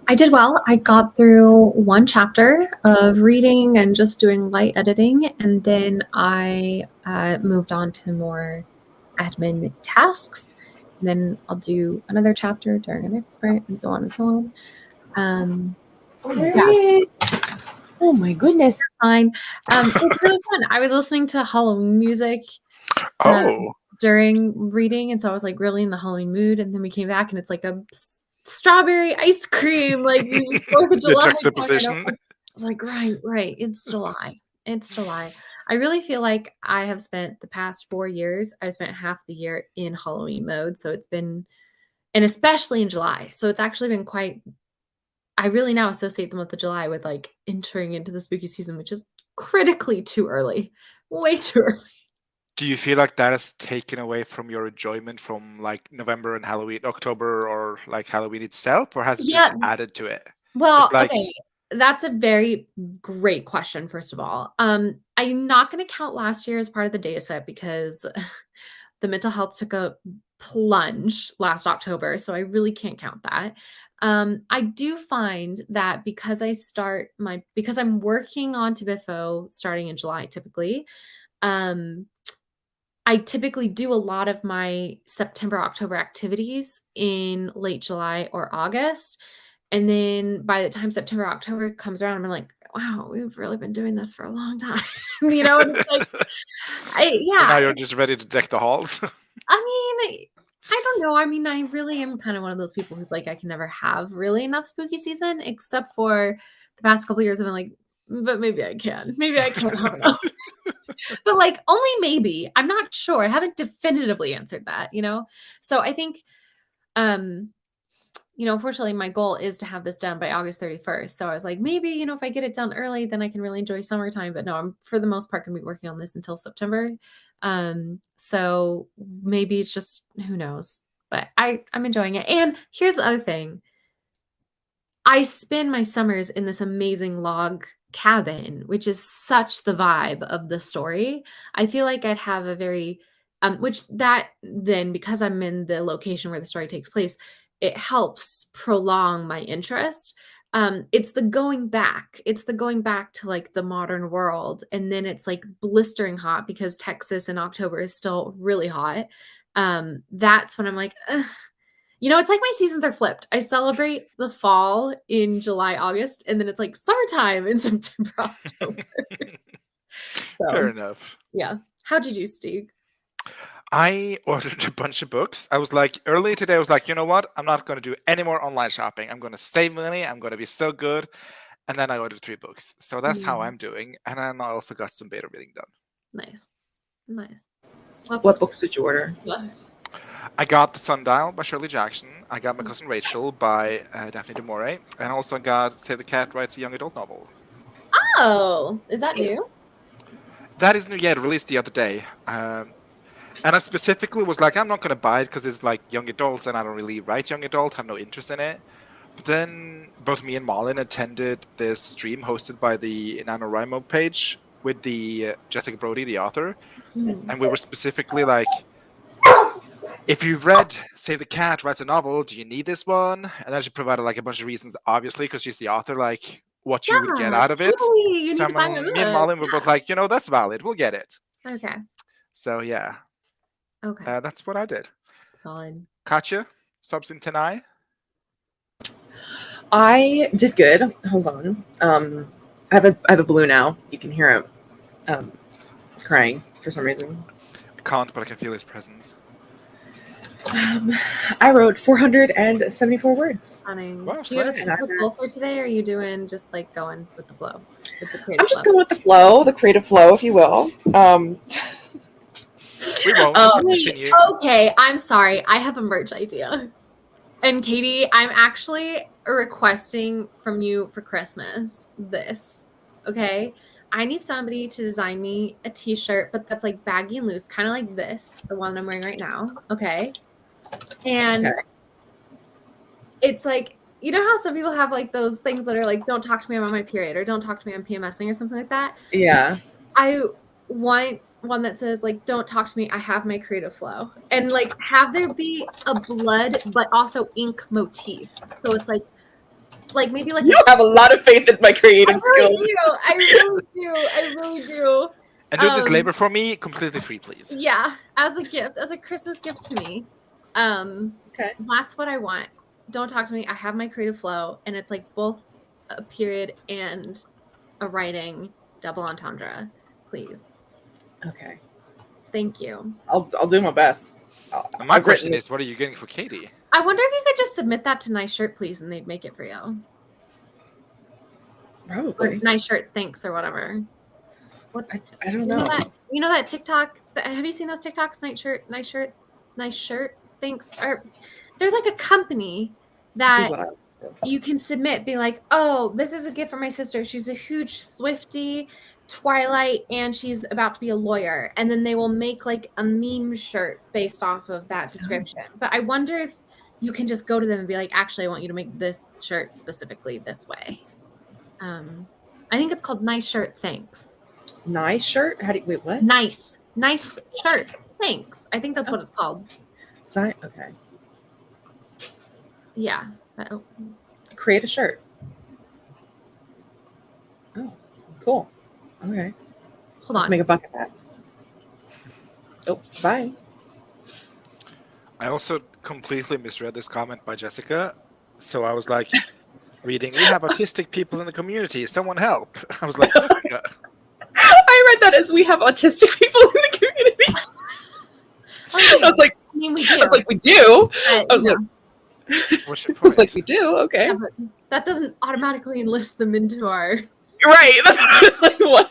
I did well. I got through one chapter of reading and just doing light editing, and then I moved on to more admin tasks. And then I'll do another chapter during our next sprint, and so on and so on. Yes, Oh my goodness. fine. It's really fun. I was listening to Halloween music Oh, during reading, and so I was like really in the Halloween mood. And then we came back, and it's like a strawberry ice cream, like 4th of the July. juxtaposition. I was like, right. It's July. It's July. I really feel like I have spent the past 4 years, I've spent half the year in Halloween mode. So it's been, and especially in July. So it's actually been quite, I really now associate the month of July with like entering into the spooky season, which is critically too early. Way too early. Do you feel like that has taken away from your enjoyment from like November and Halloween, October, or like Halloween itself, or has it just added to it? Well, It's like, okay. That's a very great question, first of all. I'm not going to count last year as part of the data set because the mental health took a plunge last October, so I really can't count that. I do find that because I'm working on Tibifo starting in July typically, I typically do a lot of my September, October activities in late July or August. And then by the time September, October comes around, I'm like, wow, we've really been doing this for a long time. And it's like, so now you're just ready to deck the halls. I mean, I don't know. I mean, I really am kind of one of those people who's like, I can never have really enough spooky season, except for the past couple of years. I've been like, but maybe I can. Maybe I can have enough. But like, only maybe. I'm not sure. I haven't definitively answered that, So I think, unfortunately, my goal is to have this done by August 31st. So I was like, maybe, if I get it done early, then I can really enjoy summertime. But no, I'm for the most part going to be working on this until September. So maybe it's just, who knows? But I'm enjoying it. And here's the other thing. I spend my summers in this amazing log cabin, which is such the vibe of the story. I feel like I'd have a very, which that then, because I'm in the location where the story takes place, it helps prolong my interest. It's the going back. It's the going back to like the modern world. And then it's like blistering hot because Texas in October is still really hot. That's when I'm like, ugh. It's like my seasons are flipped. I celebrate the fall in July, August, and then it's like summertime in September, October. Fair enough. Yeah. How'd you do, Steve? I ordered a bunch of books. I was like, early today, I was like, you know what? I'm not going to do any more online shopping. I'm going to save money. I'm going to be so good. And then I ordered 3 books. So that's how I'm doing. And then I also got some beta reading done. Nice. What books did you order? I got The Sundial by Shirley Jackson. I got My Cousin Rachel by Daphne du Maurier. And also got Save the Cat Writes a Young Adult Novel. Oh, is that new? That is new, yeah. It released the other day. And I specifically was like, I'm not going to buy it because it's like young adults and I don't really write young adult, have no interest in it. But then both me and Malin attended this stream hosted by the NaNoWriMo page with the Jessica Brody, the author. And we were specifically like, if you've read Save the Cat Writes a Novel, do you need this one? And then she provided like a bunch of reasons, obviously, because she's the author, like what you would get out of it. Totally. So me and Malin were both like, that's valid. We'll get it. Okay. So yeah. Okay. That's what I did. Solid. Katya, subs in Tenai? I did good. Hold on. I have a blue now. You can hear it crying for some reason. I can't, but I can feel his presence. I wrote 474 words. Stunning. Wow, Do you have a nice. goal for today, or are you doing just like going with the flow? I'm just going with the flow, the creative flow, if you will. We won't. Continue. Okay, I'm sorry. I have a merch idea. And Katie, I'm actually requesting from you for Christmas this. Okay? I need somebody to design me a t-shirt, but that's like baggy and loose, kind of like this, the one I'm wearing right now. Okay? And it's like, you know how some people have like those things that are like, don't talk to me, I'm on my period, or don't talk to me, I'm PMSing, or something like that? Yeah. I want one that says like, "Don't talk to me. I have my creative flow," and like have there be a blood but also ink motif. So it's like maybe like You have a lot of faith in my creative skills. I really do. And do this labor for me completely free, please. Yeah, as a gift, as a Christmas gift to me. Okay. That's what I want. Don't talk to me. I have my creative flow, and it's like both a period and a writing double entendre, please. Okay. Thank you. I'll do my best. And my question is, what are you getting for Katie? I wonder if you could just submit that to Nice Shirt, please, and they'd make it for you. Probably. Or Nice Shirt, thanks, or whatever. I don't know. You know that TikTok? Have you seen those TikToks? Nice Shirt, thanks. Or there's like a company that you can submit, be like, oh, this is a gift for my sister. She's a huge Swiftie, Twilight, and she's about to be a lawyer. And then they will make like a meme shirt based off of that description. But I wonder if you can just go to them and be like, actually, I want you to make this shirt specifically this way. I think it's called Nice Shirt, thanks. Nice Shirt? How do you, wait, what? Nice Shirt, thanks. I think that's what it's called. Okay. Yeah. Create a shirt. Oh, cool. Okay. Hold on. Make a bucket hat. Oh, bye. I also completely misread this comment by Jessica. So I was like, reading, we have autistic people in the community. Someone help. I was like, Jessica. I read that as we have autistic people in the community. I was like, we do. we do. But, I was like, what's your I was point? like, we do. Okay. Yeah, but that doesn't automatically enlist them into our. Right. That's like, what?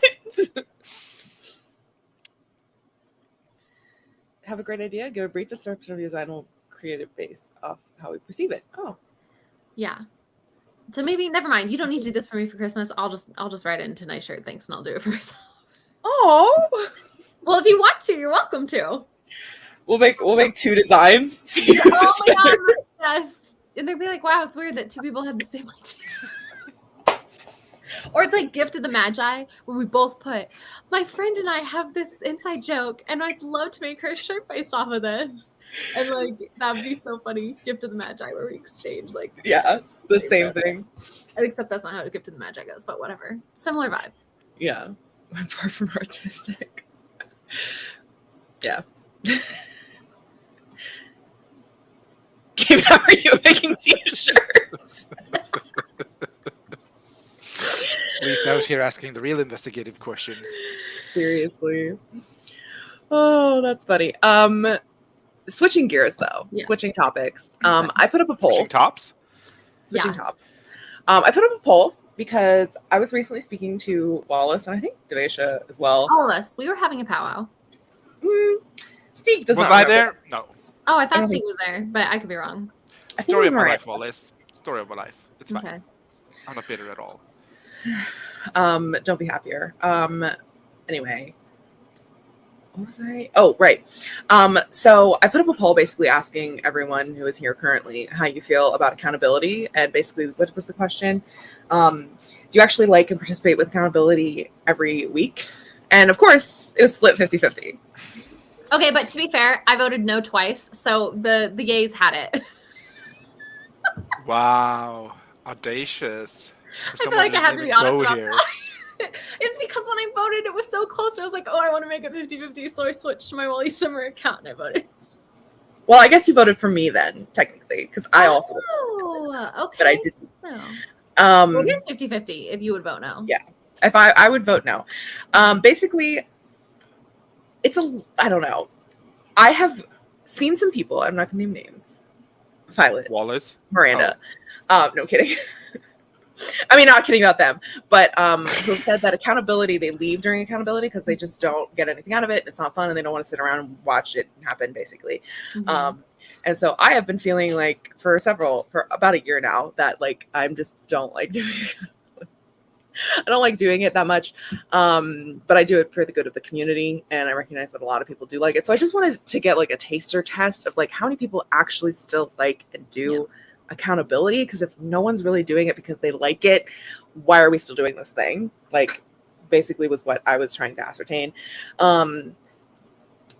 Have a great idea. Give a brief description of your design. We'll create it based off how we perceive it. Oh. Yeah. So maybe never mind. You don't need to do this for me for Christmas. I'll just write it into Nice Shirt, thanks, and I'll do it for myself. Oh. Well, if you want to, you're welcome to. We'll make two designs. Oh my god, I'm obsessed. And they'd be like, wow, it's weird that two people have the same idea. Or it's like Gift of the Magi, where we both put, my friend and I have this inside joke, and I'd love to make her a shirt based off of this. And like, that'd be so funny. Gift of the Magi, where we exchange like. Yeah, the same thing. Except that's not how Gift of the Magi goes, but whatever. Similar vibe. Yeah. I'm far from artistic. Yeah. Gabe, how are you making t-shirts? Lisa out here asking the real investigative questions. Seriously. Oh, that's funny. Switching gears though. Yeah. Switching topics. I put up a poll. Switching tops? Switching tops. I put up a poll because I was recently speaking to Wallace and I think Devesha as well. All of us. We were having a powwow. Steve does was not. Was I there? No. Oh, I thought Steve was there, but I could be wrong. Story of my life, Wallace. Story of my life. It's fine. Okay. I'm not bitter at all. Don't be happier. Anyway. What was I? Oh, right. So I put up a poll basically asking everyone who is here currently how you feel about accountability. And basically, what was the question? Do you actually like and participate with accountability every week? And of course, it was split 50-50. Okay, but to be fair, I voted no twice. So the yays had it. Wow. Audacious. I feel like I have to be honest about that. It's because when I voted, it was so close. I was like, oh, I want to make it 50-50. So I switched to my Wally Summer account and I voted. Well, I guess you voted for me then, technically, because I also voted. Oh, okay. But I didn't. No. Well, it is 50-50 if you would vote no. Yeah. If I would vote no. Basically, I don't know. I have seen some people, I'm not going to name names. Violet. Wallace. Miranda. Oh. No kidding. I mean, not kidding about them, but who have said that accountability, they leave during accountability because they just don't get anything out of it. And it's not fun and they don't want to sit around and watch it happen, basically. Mm-hmm. And so I have been feeling like for about a year now that like I'm just don't like doing it. I don't like doing it that much, but I do it for the good of the community, and I recognize that a lot of people do like it. So I just wanted to get like a taster test of like how many people actually still like and do accountability, because if no one's really doing it because they like it, why are we still doing this thing? Like basically was what I was trying to ascertain.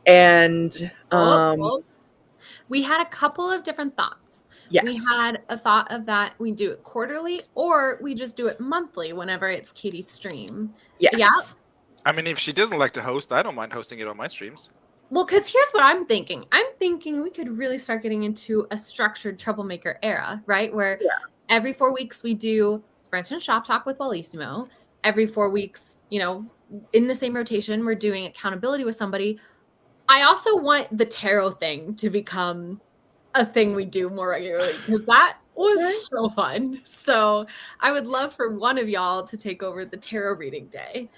And we had a couple of different thoughts. yes. We had a thought of that we do it quarterly or we just do it monthly whenever it's Katie's stream. Yes. Yeah. I mean, if she doesn't like to host, I don't mind hosting it on my streams. Well, because here's what I'm thinking. I'm thinking we could really start getting into a structured troublemaker era, right? Where every 4 weeks we do Sprint and Shop Talk with Bellissimo. Every 4 weeks, you know, in the same rotation, we're doing accountability with somebody. I also want the tarot thing to become a thing we do more regularly because that was so fun. So I would love for one of y'all to take over the tarot reading day.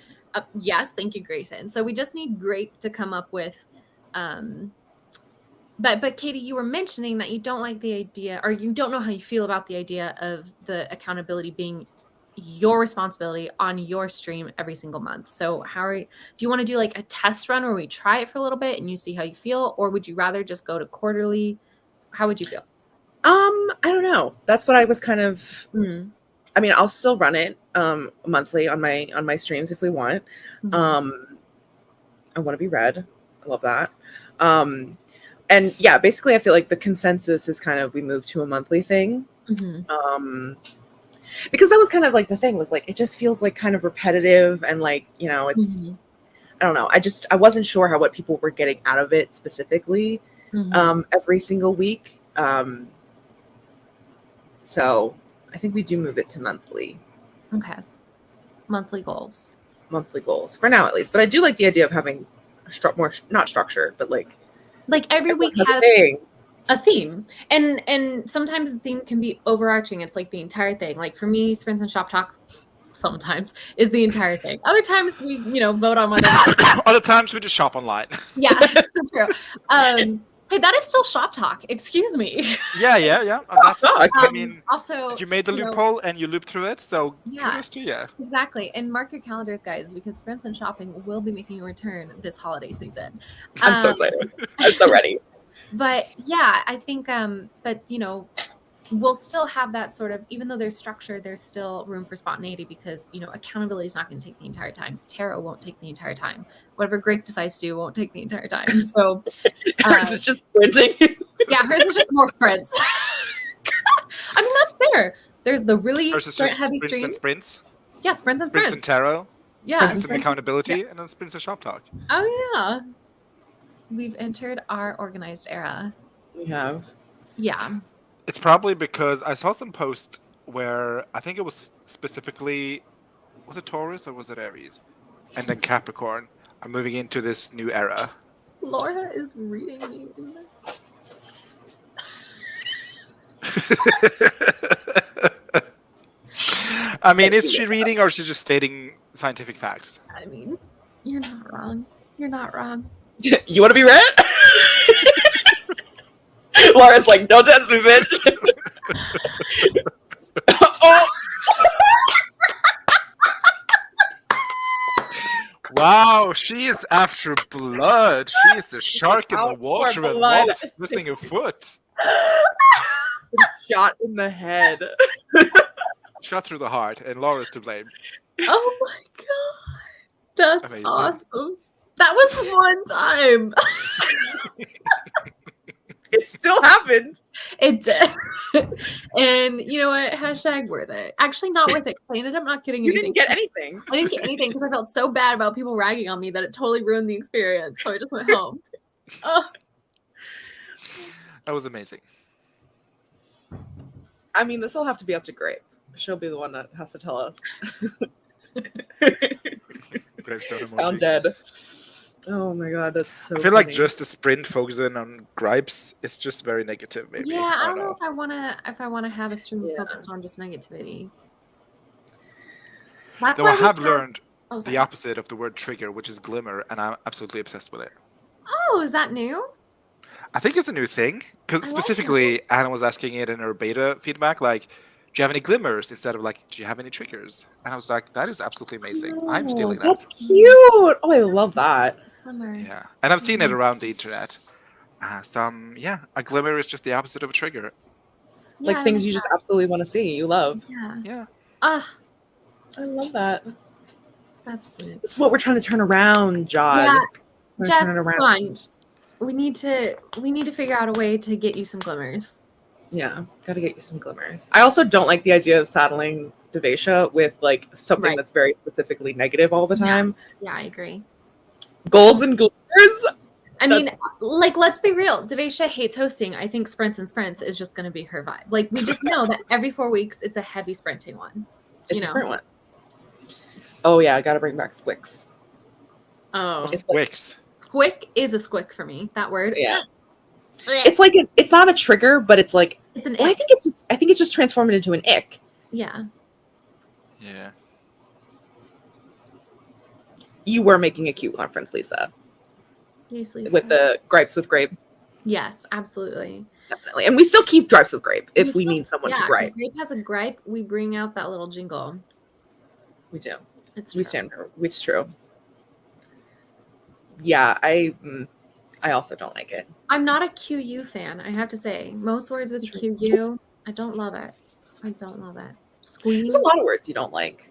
Yes, thank you, Grayson. So we just need Grape to come up with. But Katie, you were mentioning that you don't like the idea, or you don't know how you feel about the idea of the accountability being your responsibility on your stream every single month. So do you want to do like a test run where we try it for a little bit and you see how you feel, or would you rather just go to quarterly? How would you feel? I don't know. That's what I was kind of. I mean, I'll still run it monthly on my streams if we want. I want to be read. I love that. And yeah, basically, I feel like the consensus is kind of we move to a monthly thing. Because that was kind of like the thing was like it just feels like kind of repetitive and like, you know, it's I don't know. I wasn't sure what people were getting out of it specifically every single week. So I think we do move it to monthly. Okay. Monthly goals for now at least. But I do like the idea of having more not structure, but like every week has a theme, and sometimes the theme can be overarching. It's like the entire thing. Like for me, Sprints and Shop Talk sometimes is the entire thing. Other times we, you know, vote on whether other times we just shop online. Yeah, that's true. Hey, that is still Shop Talk. Excuse me. Yeah. That's, I mean, also, you made the loophole and you looped through it, so kudos to you. Exactly. And mark your calendars, guys, because Sprints and Shopping will be making a return this holiday season. I'm so excited. I'm so ready. But yeah, I think, but you know, we'll still have that sort of, even though there's structure, there's still room for spontaneity because, you know, accountability is not going to take the entire time. Tarot won't take the entire time. Whatever Greg decides to do won't take the entire time. So hers is just sprinting. Yeah, hers is just more sprints. I mean, that's fair. There's the really sprint-heavy sprints and sprints. Yeah, sprints and sprints. Sprints and tarot. Yeah. Sprints and accountability, and then sprints and shop talk. Oh, yeah. We've entered our organized era. We have. Yeah. It's probably because I saw some post where I think it was specifically, was it Taurus or was it Aries? And then Capricorn are moving into this new era. Laura is reading me. I mean, is she reading or is she just stating scientific facts? I mean, you're not wrong. You're not wrong. You want to be read? Laura's like, don't test me, bitch. Oh. Wow, she is after blood. She is a shark in the water and Wallace is missing a foot. Shot in the head. Shot through the heart, and Laura's to blame. Oh my god. That's amazing. Awesome. That was one time. It still happened. It did. And you know what? Hashtag worth it. Actually, not worth it. I ended up not getting anything. You didn't get anything. I didn't get anything because I felt so bad about people ragging on me that it totally ruined the experience. So I just went home. Oh. That was amazing. I mean, this will have to be up to Grape. She'll be the one that has to tell us. Gravestone emoji. Found dead. Oh my god, that's so I feel funny. like just a sprint focusing on gripes, it's just very negative, maybe. Yeah, I don't know if I wanna have a stream focused on just negativity. That's Though I have learned the opposite. opposite of the word trigger, which is glimmer, and I'm absolutely obsessed with it. Oh, is that new? I think it's a new thing because specifically Anna was asking it in her beta feedback, like, do you have any glimmers instead of like, do you have any triggers? And I was like, that is absolutely amazing. I'm stealing that. That's cute. Oh, I love that. Glimmer. Yeah, and I've seen it around the internet. A glimmer is just the opposite of a trigger. Yeah, Like things you just absolutely want to see, you love. Yeah. Yeah. Ah, I love that. that's sweet. This is what we're trying to turn around, Jod. Yeah, We're Jess, turning come around. on. We need to figure out a way to get you some glimmers. Yeah, gotta get you some glimmers. I also don't like the idea of saddling Devasha with like something Right. that's very specifically negative all the time. Yeah, I agree. Goals and glimmers. I mean, like, let's be real. Devasha hates hosting. I think Sprints and Sprints is just going to be her vibe. Like, we just know that every 4 weeks, it's a heavy sprinting one. It's a sprint one. Oh yeah, I gotta bring back Squicks. Oh, Squicks. squick is a squick for me. That word. Yeah. It's like it's not a trigger, but it's like It's an well, ick. I think it's just transformed into an ick. Yeah. Yeah. You were making a cute reference, Lisa, Yes, Lisa. with the gripes with Grape, Yes, absolutely. definitely. And we still keep gripes with Grape if we still- need someone yeah, to gripe. if Grape has a gripe, we bring out that little jingle. We do. It's We true. stand for it's true. Yeah, I also don't like it. I'm not a QU fan, I have to say. Most words with a It's true. QU, I don't love it. I don't love it. Squeeze. There's a lot of words you don't like.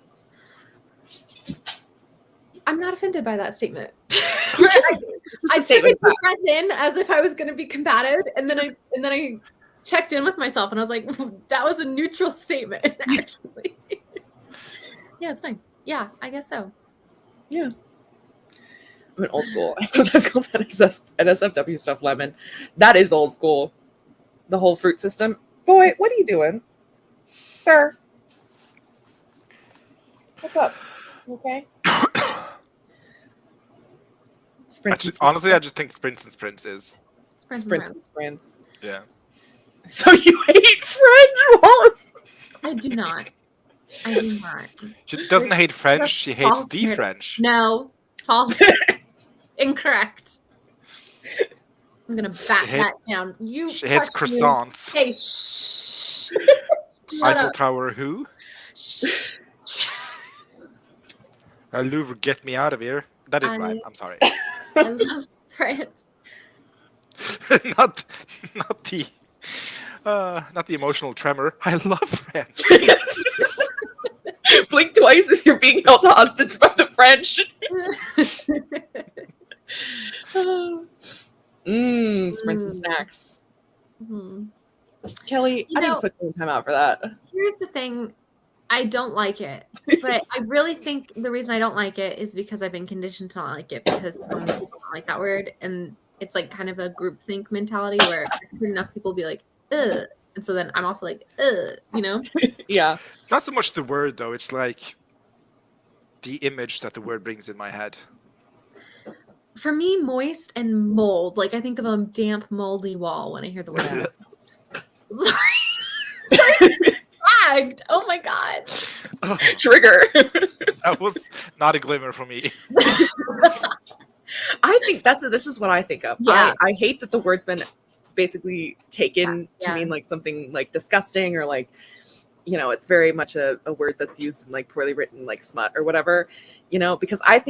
I'm not offended by that statement. Just I a took statement a deep breath in as if I was going to be combative, and then I checked in with myself, and I was like, that was a neutral statement, actually. Yeah, it's fine. Yeah, I guess so. Yeah. I'm an old school. I sometimes call that NSFW stuff lemon. That is old school. The whole fruit system. Boy, what are you doing? Sir. What's up? You okay? Honestly, I just think Sprints and Sprints is. Sprints. Yeah. So you hate French, Wallace? I do not. I do not. She doesn't hate French, she hates false the narrative. French. No. False. Incorrect. I'm going to back that down. She hates croissants. Hey, shh. Shut Eiffel up. Tower who? Shh. Louvre, get me out of here. That didn't I- rhyme. I'm sorry. I love France. not the emotional tremor. I love French. Blink twice if you're being held hostage by the French. Sprints and snacks. Mhm. Kelly, You I need know- to put some time out for that. Here's the thing. I don't like it, but I really think the reason I don't like it is because I've been conditioned to not like it because some people don't like that word, and it's like kind of a groupthink mentality where enough people be like, ugh, and so then I'm also like, ugh, you know? Yeah. Not so much the word though, it's like the image that the word brings in my head. For me, moist and mold, like I think of a damp, moldy wall when I hear the word. Sorry. Flagged. Oh my god. Trigger. That was not a glimmer for me. I think this is what I think of. Yeah. I hate that the word's been basically taken Yeah. to mean like something like disgusting or like, you know, it's very much a word that's used in like poorly written like smut or whatever, you know, because I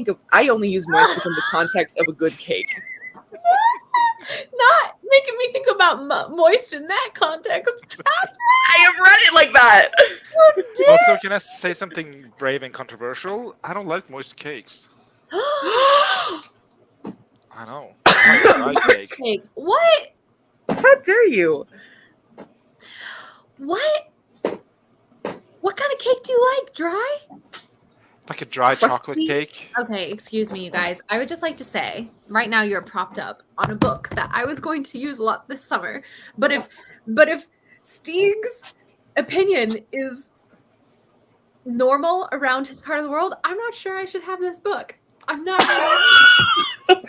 only use moist within the context of a good cake. Not making me think about moist in that context. I have read it like that. Also, can I say something brave and controversial? I don't like moist cakes. I know. I like dry cake. Cake. What? How dare you? What? What kind of cake do you like? Dry? Like a dry chocolate Crusty? cake. Okay, excuse me, you guys. I would just like to say, right now you're propped up on a book that I was going to use a lot this summer. But if Stieg's opinion is normal around his part of the world, I'm not sure I should have this book. I'm not sure.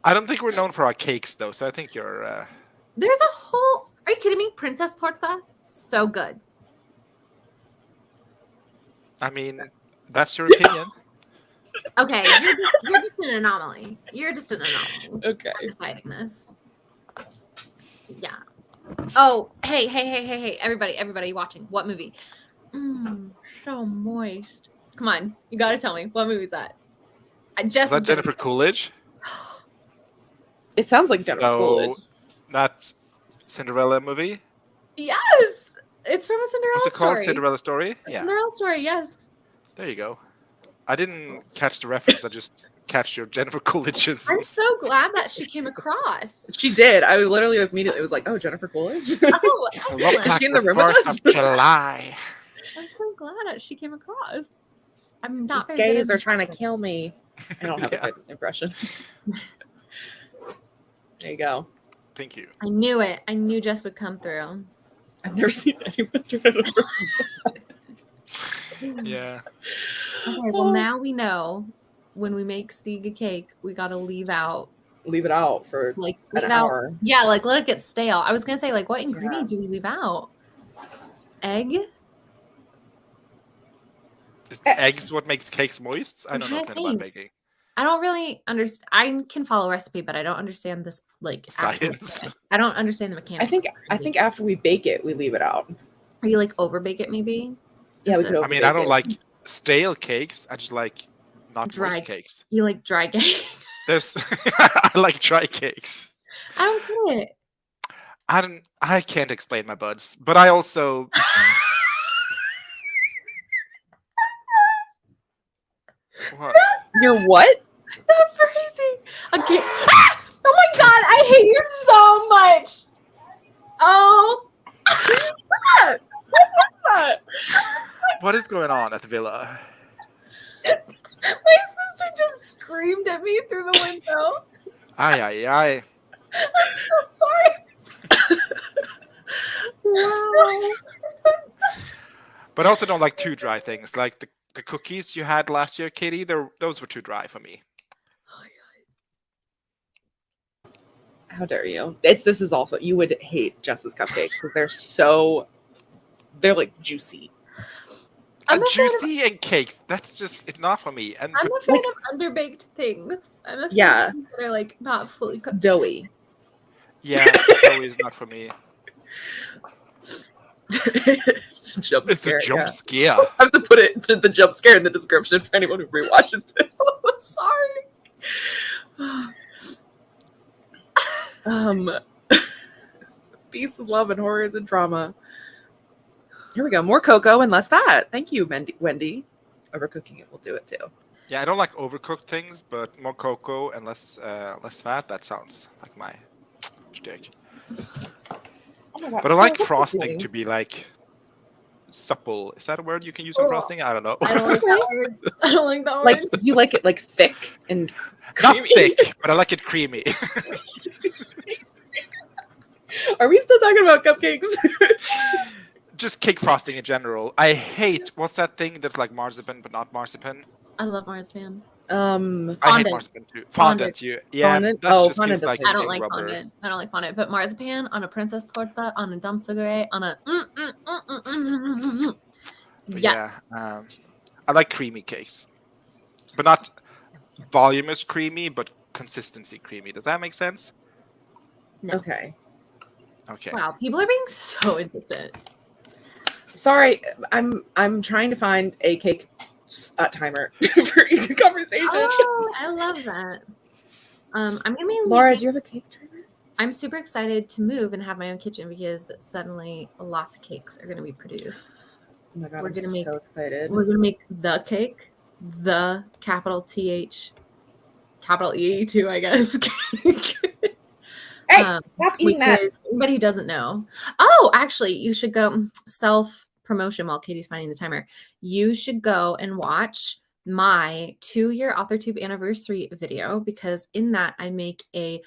I don't think we're known for our cakes though, so I think you're There's a whole. Are you kidding me? Princess Torta, so good. I mean, that's your opinion. Okay, you're just an anomaly. You're just an anomaly. Okay. I'm deciding this. Yeah. Oh, hey, everybody watching. What movie? So moist. Come on, you gotta tell me. What movie is that? Is that Jennifer Coolidge? It sounds like Jennifer Coolidge. That Cinderella movie? Yes! It's from a Cinderella What's it called? story. Cinderella Story? A Yeah. Cinderella story, yes. There you go. I didn't catch the reference. I just catch your Jennifer Coolidge's. I'm so glad that she came across. She did. I literally immediately was like, "Oh, Jennifer Coolidge." Oh, Looks excellent. Is she in the room with 1st us? of July. I'm so glad that she came across. I'm not These very good gays at are trying to impressions. kill me. I don't have Yeah. a good impression. There you go. Thank you. I knew it. I knew Jess would come through. I've never seen anyone do it. Yeah. Okay, well now we know when we make Stieg a cake, we gotta leave out Leave it out for like an leave out. hour. Yeah, like let it get stale. I was gonna say like what ingredient do we leave out? Egg? Is eggs what makes cakes moist? I I'm don't know trying anything to about think. baking. I don't really understand. I can follow a recipe, but I don't understand this like actual Science. mechanics. I don't understand the mechanics. I think after we bake it, we leave it out. Are you like over bake it maybe? Yeah, we Instead could. of I mean, I overbake don't it. like stale cakes. I just like not Dry. moist cakes. You like dry cake? There's I like dry cakes. I don't get it. I can't explain my buds, but I also what? You're what? That's crazy. Okay. Ah! Oh my god, I hate you so much. Oh. What is going on at the villa? My sister just screamed at me through the window. Aye. I'm so sorry. Wow. But I also don't like too dry things. Like the cookies you had last year, Katie, those were too dry for me. How dare you? This is also, you would hate Jess's cupcakes because they're like juicy. I'm afraid of- Juicy and cakes. That's just it's not for me. And I'm but, afraid of underbaked things. I'm afraid Yeah. of things that are like not fully cooked. Doughy. yeah, dough is not for me. Jump It's scare, a jump yeah. scare. I have to put the jump scare in the description for anyone who rewatches this. Sorry. Peace and love and horrors and drama. Here we go. More cocoa and less fat. Thank you, Wendy. Overcooking it will do it too. Yeah, I don't like overcooked things, but more cocoa and less fat. That sounds like my shtick. Oh my God. But I So like what are you frosting doing? to be like supple. Is that a word you can use on Oh. frosting? I don't know. I don't like that word. I don't like that word. Like you like it like thick and Not creamy? thick, but I like it creamy. Are we still talking about cupcakes? Just cake frosting in general. I hate what's that thing that's like marzipan but not marzipan. I love marzipan. I hate Fondant. marzipan too. Fondant, yeah. Fondant? That Oh, just fondant feels like doesn't I don't using like rubber. fondant. I don't like fondant. But marzipan on a princess torta, on a dum sugare, on a But yeah. I like creamy cakes, but not voluminous creamy, but consistency creamy. Does that make sense? No. Okay. Okay. Wow, people are being so insistent. Sorry, I'm trying to find a cake timer for the conversation. Oh, I love that. I'm gonna be Laura, leaving. do you have a cake timer? I'm super excited to move and have my own kitchen because suddenly lots of cakes are gonna be produced. Oh my God, We're I'm gonna make- so excited. We're gonna make the cake, the capital TH, capital E too, I guess. Cake. Hey, stop eating that. Because anybody who doesn't know, oh, actually, you should go self promotion while Katie's finding the timer. You should go and watch my 2-year AuthorTube anniversary video because in that I make a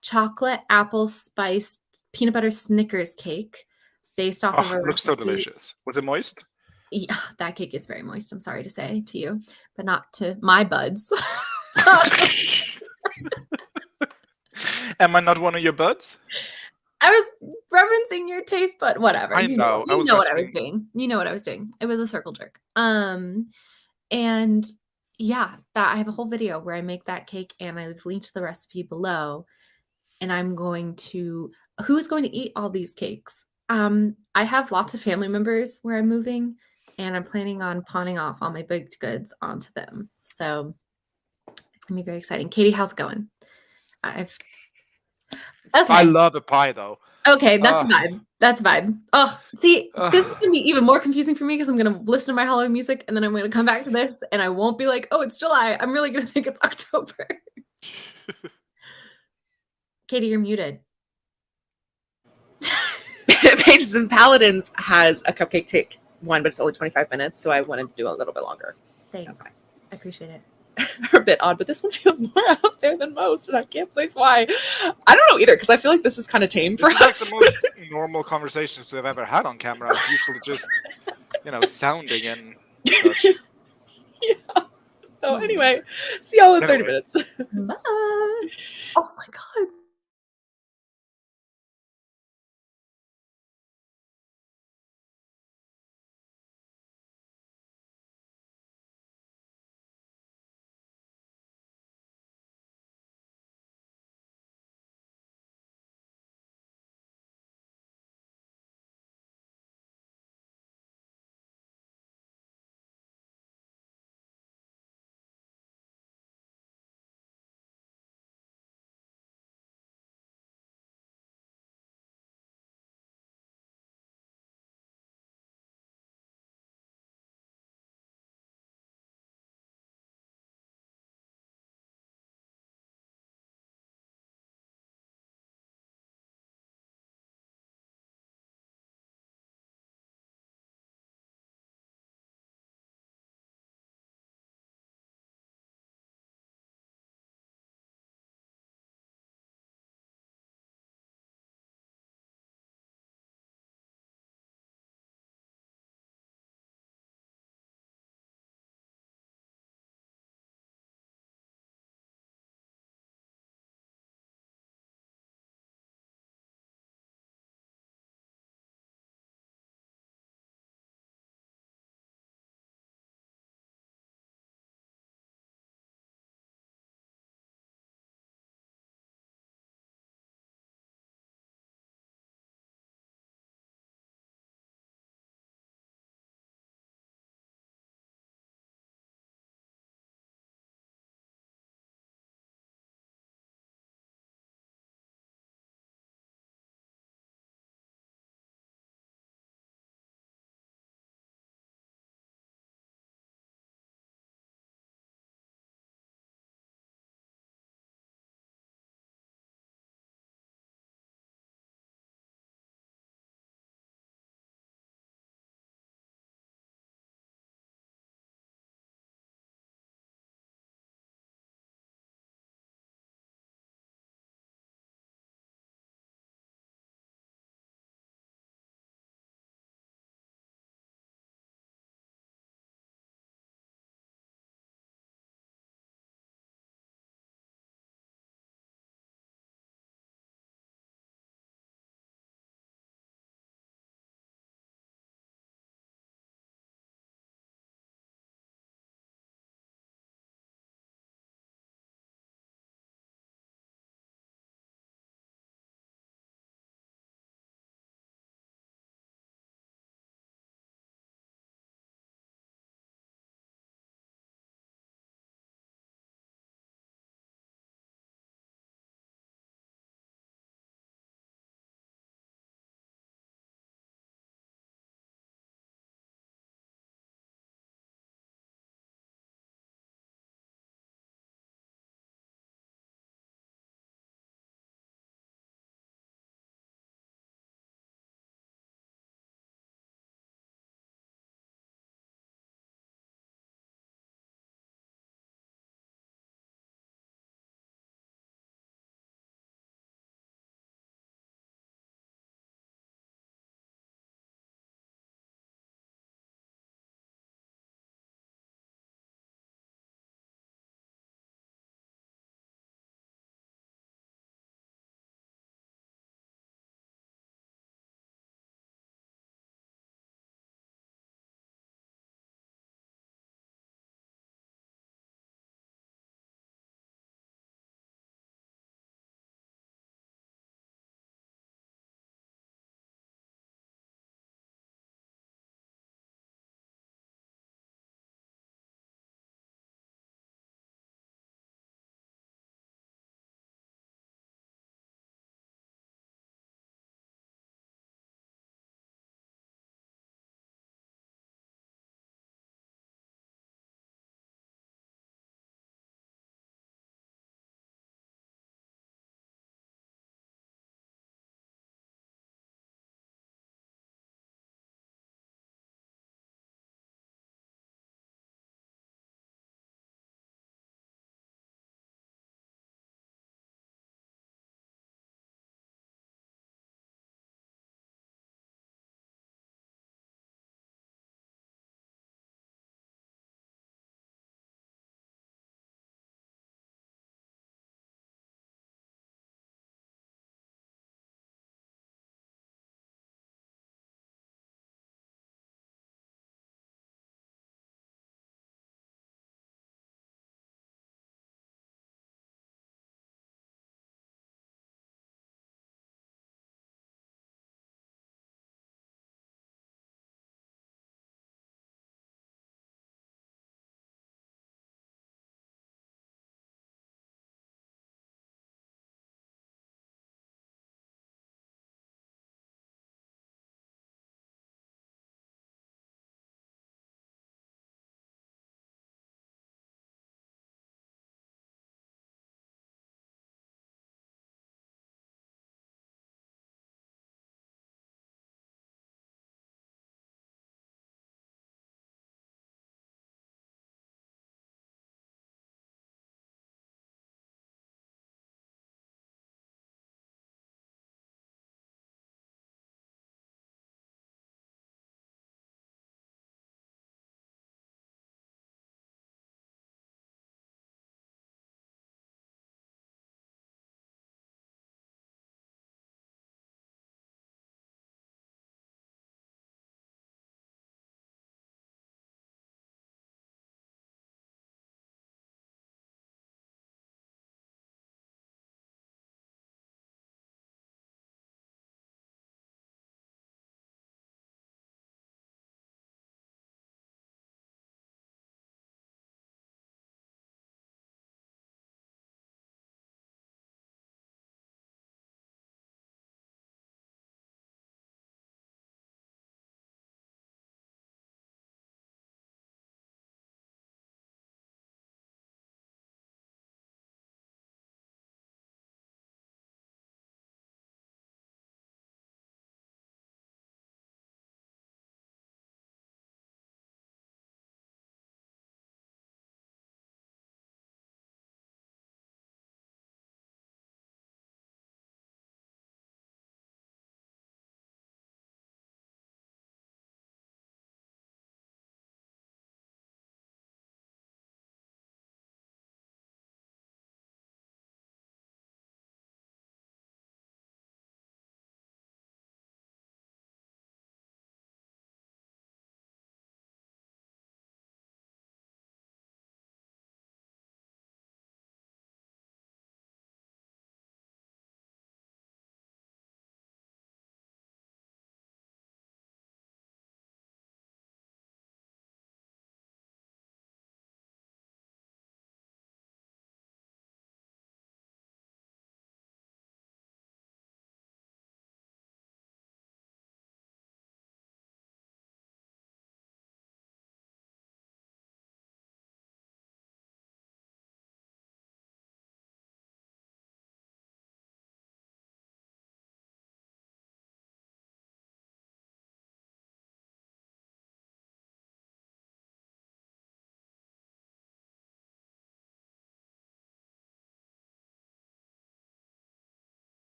chocolate apple spice peanut butter Snickers cake based off of Oh, a it looks so recipe. delicious. Was it moist? Yeah, that cake is very moist. I'm sorry to say to you, but not to my buds. Am I not one of your buds? I was referencing your taste bud. Whatever. I You know. I You was know what I was listening. doing. You know what I was doing. It was a circle jerk. And yeah, that I have a whole video where I make that cake and I've linked the recipe below. And I'm going to who's going to eat all these cakes? I have lots of family members where I'm moving, and I'm planning on pawning off all my baked goods onto them. So it's gonna be very exciting. Katie, how's it going? Okay. I love a pie though. Okay, that's Oh, vibe. That's vibe. Oh, see, oh. this is gonna be even more confusing for me because I'm gonna listen to my Halloween music and then I'm gonna come back to this and I won't be like, oh, it's July. I'm really gonna think it's October. Katie, you're muted. Pages and Paladins has a cupcake take one, but it's only 25 minutes, so I wanted to do a little bit longer. Thanks. I appreciate it. Are a bit odd, but this one feels more out there than most, and I can't place why. I don't know either, because I feel like this is kind of tame for This is like us. the most normal conversations we've ever had on camera. It's usually just, sounding and such. Yeah. So anyway, see y'all in 30 Anyway. minutes. Bye. Oh my god.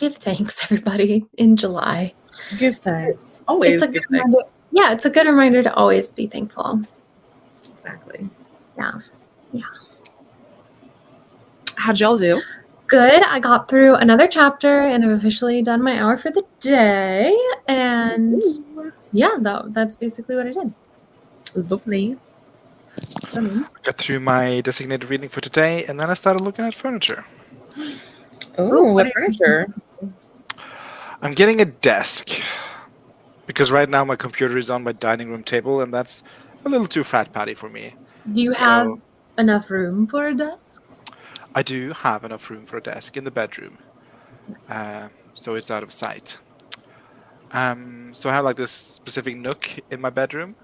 give thanks, everybody, in July. Give thanks. Always It's a give good reminder. thanks. Yeah, it's a good reminder to always be thankful. Exactly. Yeah. How'd y'all do? Good. I got through another chapter and I've officially done my hour for the day. And yeah, that's basically what I did. Lovely. Got through my designated reading for today, and then I started looking at furniture. Oh, what furniture? I'm getting a desk because right now my computer is on my dining room table, and that's a little too fat patty for me. Do you have enough room for a desk? I do have enough room for a desk in the bedroom, so it's out of sight. So I have like this specific nook in my bedroom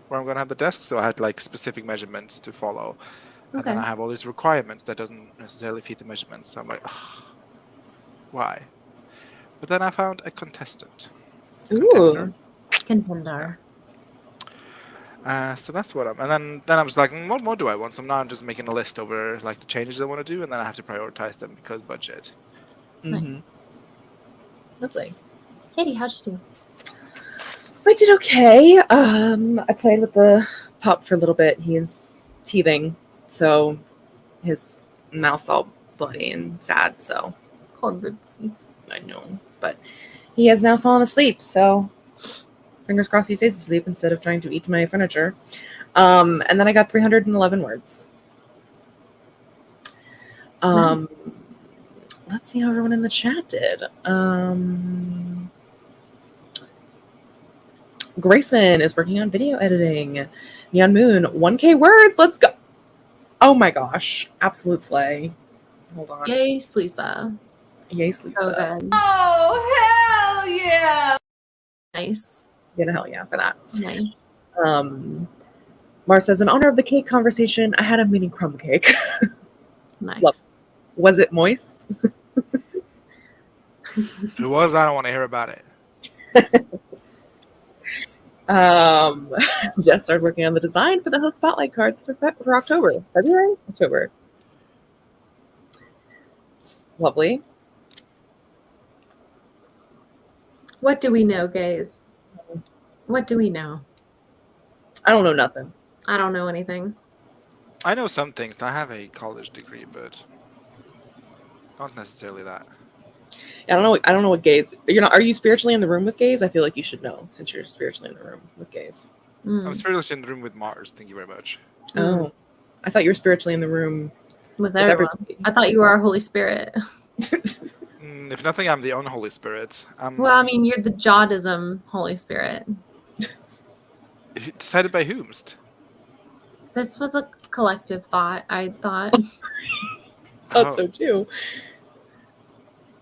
where I'm gonna have the desk. So I had like specific measurements to follow, and then I have all these requirements that doesn't necessarily fit the measurements. So I'm like, ugh, why? But then I found a contestant. Ooh. Contender. So that's what and then I was like, what more do I want? So now I'm just making a list over like the changes I want to do, and then I have to prioritize them because budget. Nice. Lovely. Katie, how'd you do? I did okay. I played with the pup for a little bit. He is teething, so his mouth's all bloody and sad. So I know, but he has now fallen asleep. So fingers crossed he stays asleep instead of trying to eat my furniture. And then I got 311 words. Nice. Let's see how everyone in the chat did. Grayson is working on video editing. Neon Moon, 1K words. Let's go. Oh my gosh. Absolute slay. Hold on. Yay, Lisa. Yay, Lisa. So good. Oh, hell yeah. Nice. Yeah, hell yeah for that. Nice. Mars says, in honor of the cake conversation, I had a mini crumb cake. Nice. Love. Was it moist? If it was, I don't want to hear about it. Jess started working on the design for the host spotlight cards for October. February? October. It's lovely. What do we know, gays? What do we know? I don't know nothing. I don't know anything. I know some things. I have a college degree, but not necessarily that. I don't know what gays. Are you spiritually in the room with gays? I feel like you should know since you're spiritually in the room with gays. I'm spiritually in the room with Mars. Thank you very much. Oh, I thought you were spiritually in the room with everyone. I thought you were our Holy Spirit. If nothing, I'm the unholy spirit. Well, I mean, you're the Jodism Holy Spirit. Decided by whomst? This was a collective thought. I thought. Thought so too.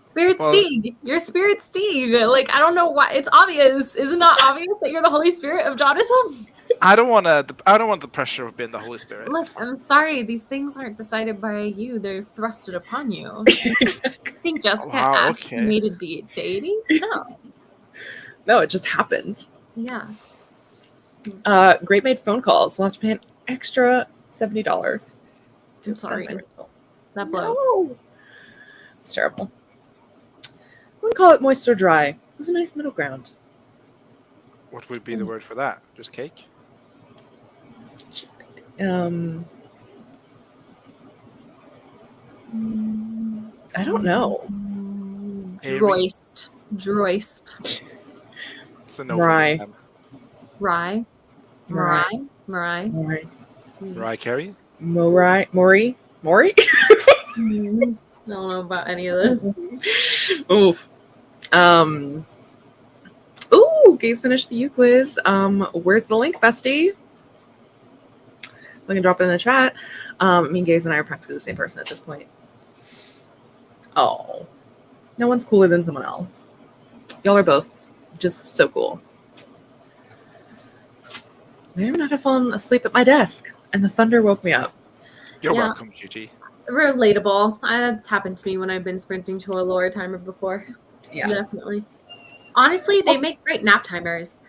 Spirit Steed. You're Spirit Steed. Like, I don't know why. It's obvious. Is it not obvious that you're the Holy Spirit of Jodism? I don't want the pressure of being the Holy Spirit. Look, I'm sorry. These things aren't decided by you. They're thrusted upon you. Exactly. I think Jessica asked you made a deity? No. No, it just happened. Yeah. Great made phone calls. We'll have to pay an extra $70. I'm sorry. That blows. No. It's terrible. I wouldn't call it moist or dry. It was a nice middle ground. What would be the word for that? Just cake? I don't know. Droist. It's a no. Rye. Rye. Mariah Carey? Maury? I don't know about any of this. Oof. Ooh, Gaze finished the U quiz. Where's the link, bestie? We can drop it in the chat. Me and Gaze and I are practically the same person at this point. Oh. No one's cooler than someone else. Y'all are both just so cool. Maybe I'm not have fallen asleep at my desk and the thunder woke me up. You're welcome, Gigi. Relatable. That's happened to me when I've been sprinting to a lower timer before. Yeah. Definitely. Honestly, they make great nap timers.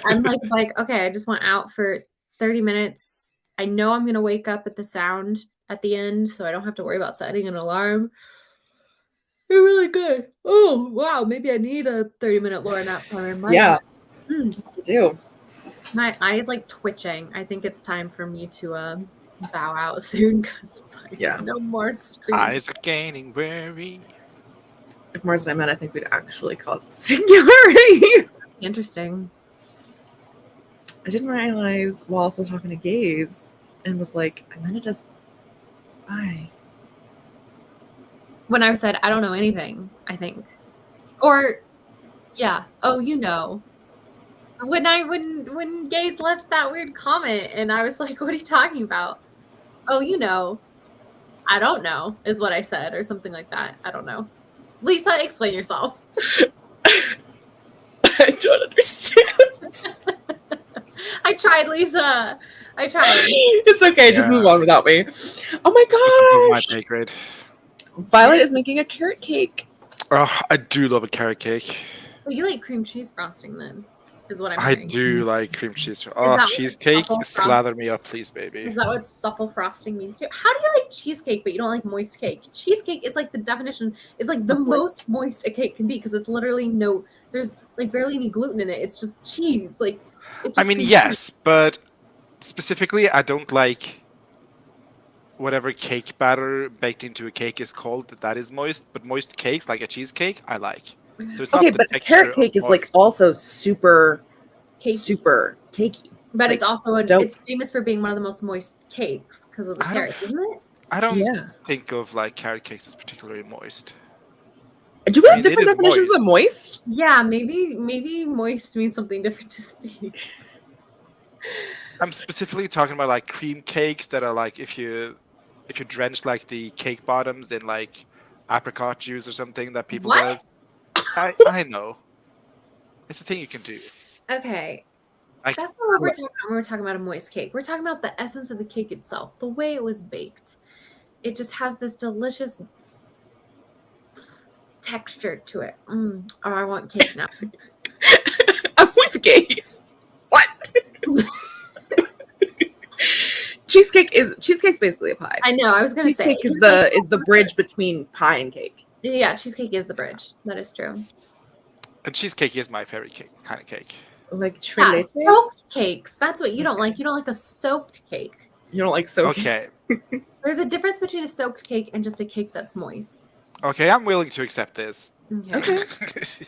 I'm like, okay, I just went out for 30 minutes. I know I'm going to wake up at the sound at the end, so I don't have to worry about setting an alarm. They're really good. Oh wow, maybe I need a 30-minute Laura nap time. Yeah. Mm, You do. my eye is like twitching. I think it's time for me to bow out soon because it's like Yeah. no more screens. Eyes are gaining weary. If Mars and I met, I think we'd actually cause a singularity. Interesting. I didn't realize while I was talking to Gaze and was like, I meant it as bye. When I said I don't know anything, I think, or yeah. Oh, you know. When Gaze left that weird comment and I was like, what are you talking about? Oh, you know. I don't know is what I said or something like that. I don't know. Lisa, explain yourself. I don't understand. I tried, Lisa. I tried. It's okay. Just move on without me. Oh my My gosh. pay grade. Violet is making a carrot cake. Oh, I do love a carrot cake. So you like cream cheese frosting then, is what I'm I hearing. do like cream cheese. that Oh, what cheesecake, supple slather me up, please, baby. Is that what supple frosting means to you? How do you like cheesecake but you don't like moist cake? Cheesecake is like the definition, is like the most moist a cake can be because it's literally there's like barely any gluten in it. It's just cheese. Like it's I just mean, cheese. yes, but specifically, I don't like whatever cake batter baked into a cake is called that is moist. But moist cakes, like a cheesecake, I like. So it's Okay, not the but texture carrot of cake is like moist. also super cakey. But like, it's also don't- it's famous for being one of the most moist cakes because of the I don't- carrots, isn't it? I don't Yeah. think of like carrot cakes as particularly moist. Do we have mean, it different is definitions of moist? Yeah, maybe moist means something different to Steve. I'm specifically talking about like cream cakes that are like if you drench like the cake bottoms in like apricot juice or something that people What? does. I know. It's a thing you can do. Okay. Like, That's not what we're talking about when we're talking about a moist cake. We're talking about the essence of the cake itself, the way it was baked. It just has this delicious texture to it. Oh, I want cake now. I'm with Gaze. What? Cheesecake's basically a pie. I know. I was gonna say Cheesecake is the bridge between pie and cake. Yeah, cheesecake is the bridge. That is true. and cheesecake is my favorite kind of cake. Like Yeah, Trinity. soaked cakes. That's what you don't like. You don't like a soaked cake. You don't like soaked. Okay. There's a difference between a soaked cake and just a cake that's moist. Okay, I'm willing to accept this. Okay. Okay.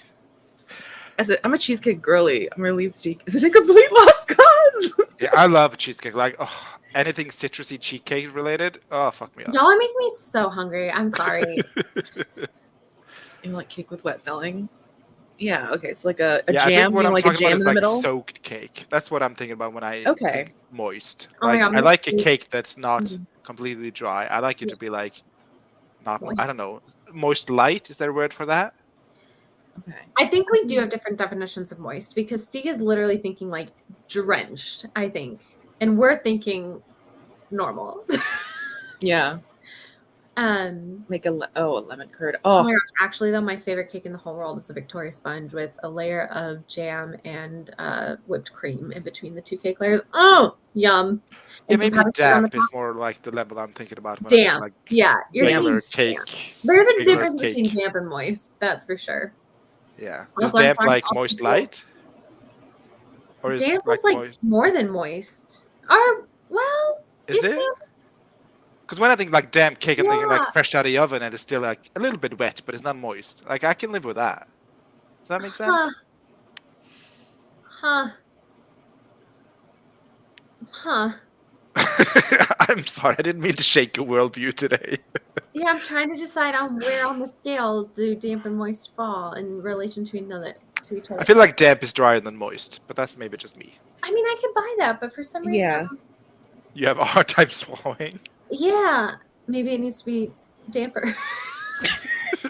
I'm a cheesecake girly. I'm relieved, Steak. Is it a complete lost cause? Yeah, I love cheesecake. Like, oh, anything citrusy cheesecake related. Oh, fuck me up. Y'all are making me so hungry. I'm sorry. You like cake with wet fillings? Yeah. Okay. So like a Yeah, I jam. think what You I'm like a talking jam about in is the like middle. soaked cake. That's what I'm thinking about when I Okay. think moist. Oh my Like, God, I like a moist. cake that's not Mhm. completely dry. I like it to be like, not. I don't Moist. know. Moist light. Is there a word for that? Okay. I think we do have different definitions of moist because Steve is literally thinking like drenched, I think. And we're thinking normal. Yeah. Make a lemon curd. Oh Oh, my gosh, actually though, my favorite cake in the whole world is the Victoria sponge with a layer of jam and whipped cream in between the two cake layers. Oh, yum. Yeah, And some maybe powdered sugar on the damp is top. more like the level I'm thinking about. When I think Damp. like Yeah, you're regular thinking damp. cake. There's a regular difference between cake. damp and moist, that's for sure. Yeah. Is Also, I'm damp sorry, like also moist people- light? Or is Damp like is like moist? more than moist. Or well, Is it? damp- Because when I think like damp cake, I'm thinking Yeah. like fresh out of the oven and it's still like a little bit wet, but it's not moist. Like I can live with that. Does that make Huh. sense? Huh. I'm sorry, I didn't mean to shake your worldview today. Yeah, I'm trying to decide on where on the scale do damp and moist fall in relation to each other. I feel like damp is drier than moist, but that's maybe just me. I mean, I could buy that, but for some reason, yeah. You have a hard time swallowing. yeah, maybe it needs to be damper.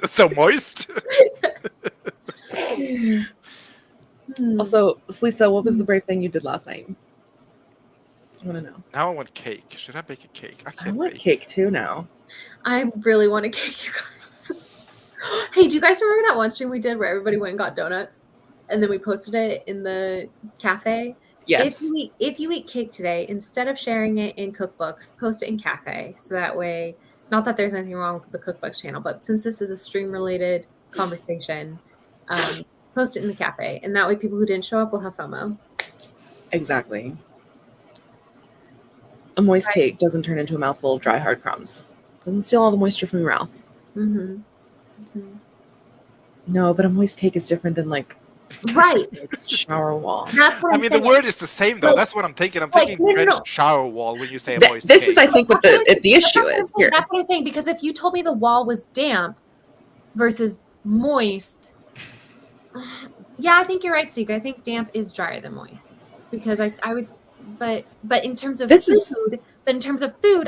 So moist. Hmm. Also, Lisa, what was the brave thing you did last night? I want to know. Now I want cake. Should I bake a cake? I I can't want bake. cake too now. I really want a cake, you guys. Hey, do you guys remember that one stream we did where everybody went and got donuts, and then we posted it in the cafe? Yes. If you eat cake today, instead of sharing it in cookbooks, post it in cafe, so that way Not that there's anything wrong with the cookbook channel, but since this is a stream-related conversation, post it in the cafe, and that way people who didn't show up will have FOMO. Exactly. A moist cake doesn't turn into a mouthful of dry, hard crumbs. Doesn't steal all the moisture from your mouth. Mm-hmm. Mm-hmm. No, but a moist cake is different than like Right. it's shower wall. That's what I I'm mean, saying. the word is the same though. Like- That's what I'm thinking. I'm like, thinking no, no, French no. shower wall when you say a Th- moist this cake. is, I think, what the issue is here. That's what I'm saying, because if you told me the wall was damp versus moist, yeah, I think you're right, Sika. I think damp is drier than moist, because I would, but in terms of food,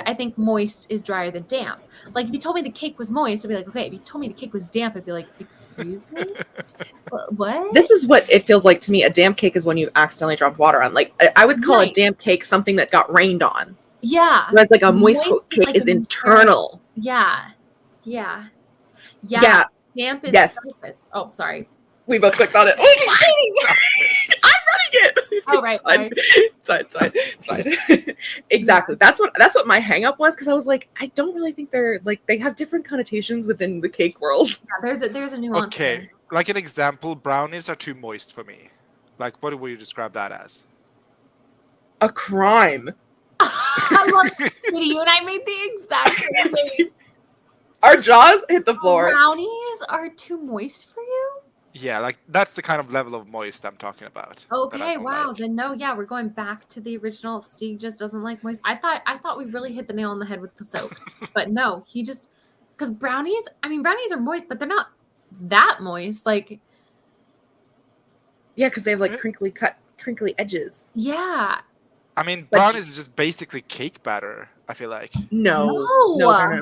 I think moist is drier than damp. Like if you told me the cake was moist, I'd be like, okay. If you told me the cake was damp, I'd be like, excuse me, what? This is what it feels like to me. A damp cake is when you accidentally dropped water on. Like I would call a Right. damp cake something that got rained on. Yeah. Whereas like a moist Moist is cake like is an internal. Yeah. Yeah. Yeah. Yeah. Damp is Yes. surface. Oh, sorry. We both clicked on it. Oh my! I'm running it. Oh, right. It's fine. Exactly. That's what my hang up was, because I was like, I don't really think they're like, they have different connotations within the cake world. Yeah, there's a nuance. Okay, there. like an example, brownies are too moist for me. Like, what would you describe that as? A crime. I love Katie, you and I made the exact same thing. Our jaws hit the floor. Brownies are too moist for you? Yeah, like that's the kind of level of moist I'm talking about. that I Okay, don't wow. like. Then no, yeah, we're going back to the original. Steve just doesn't like moist. I thought we really hit the nail on the head with the soap. But no, he just, because brownies are moist, but they're not that moist. Like, Yeah, because they have like crinkly edges. yeah. I mean, But brownies is just basically cake batter, I feel like. No,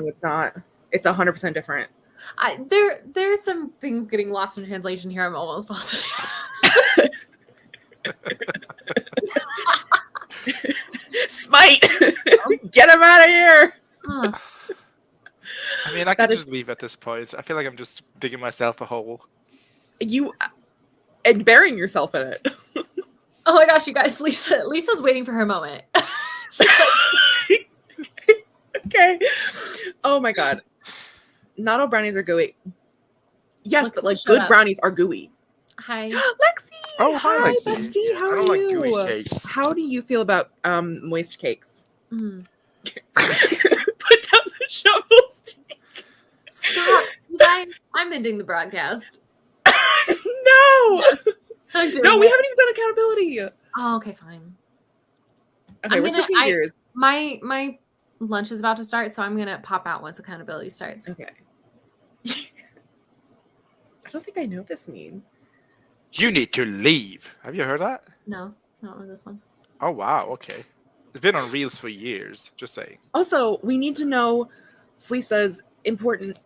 it's not. It's 100% different. There's some things getting lost in translation here. I'm almost positive. Smite! Get him out of here! Huh. I mean, I That can is- just leave at this point. I feel like I'm just digging myself a hole. You and burying yourself in it. Oh my gosh, you guys, Lisa's waiting for her moment. She's like, Okay. Oh my god. Not all brownies are gooey. Yes, Look, but like shut good up. brownies are gooey. hi. Lexi! Oh, hi, Lexi. bestie. How I don't are like gooey you? cakes. How do you feel about moist cakes? Mm. Put down the shovel stick. Stop, you guys. I'm ending the broadcast. No! Yes, I'm doing No, we it. haven't even done accountability. Oh, okay, fine. Okay, I'm we're gonna- switching gears. My lunch is about to start, so I'm gonna pop out once accountability starts. Okay. I don't think I know this meme. You need to leave. Have you heard that? No, I don't know this one. Oh, wow. Okay. It's been on Reels for years. Just saying. Also, we need to know Slisa's important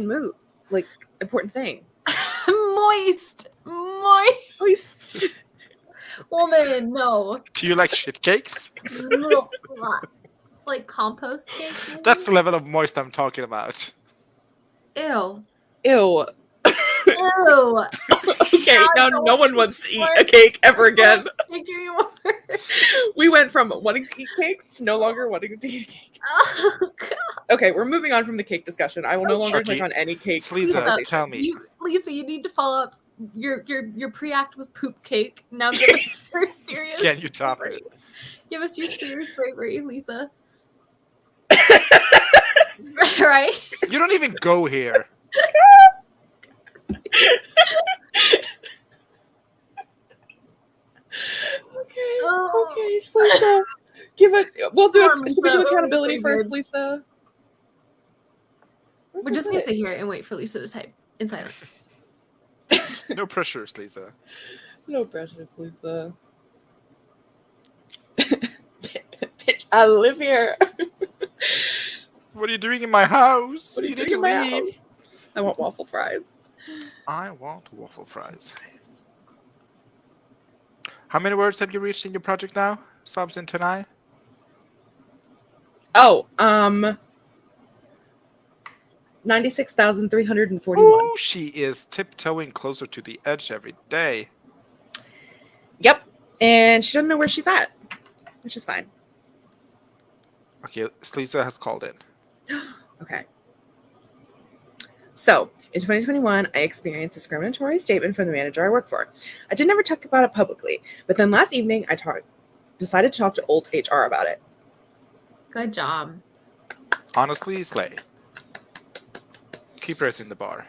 move, like important thing. Moist. Moist. Woman, no. Do you like shit cakes? Like compost cake? maybe? That's the level of moist I'm talking about. Ew. Ew. Ew. Okay, I now don't no one eat wants to eat more. a cake ever again. Thank you anymore. We went from wanting to eat cakes to no longer wanting to eat a cake. Oh, God. Okay, we're moving on from the cake discussion. I will no longer Okay. click on any cake. Lisa, conversation. tell me. Lisa, you need to follow up. Your pre-act was poop cake. Now give us your serious. Can you top bravery. it? Give us your serious bravery, Lisa. Right? You don't even go here. Okay, Lisa. Give us. We'll do. Poor Should we do Lisa. accountability Really first, good. Lisa? We're just gonna sit here and wait for Lisa to type in silence. No pressures, Lisa. No pressures, Lisa. Bitch, I live here. What are you doing in my house? What are you need doing to in my leave. house? I want waffle fries. I want waffle fries. How many words have you reached in your project now? Subs in Tanai? Oh, 96,341. Ooh, she is tiptoeing closer to the edge every day. Yep. And she doesn't know where she's at, which is fine. Okay, Lisa has called in. Okay. So, in 2021, I experienced a discriminatory statement from the manager I work for. I did never talk about it publicly, but then last evening I decided to talk to old HR about it. Good job. Honestly, slay. Keep raising the bar.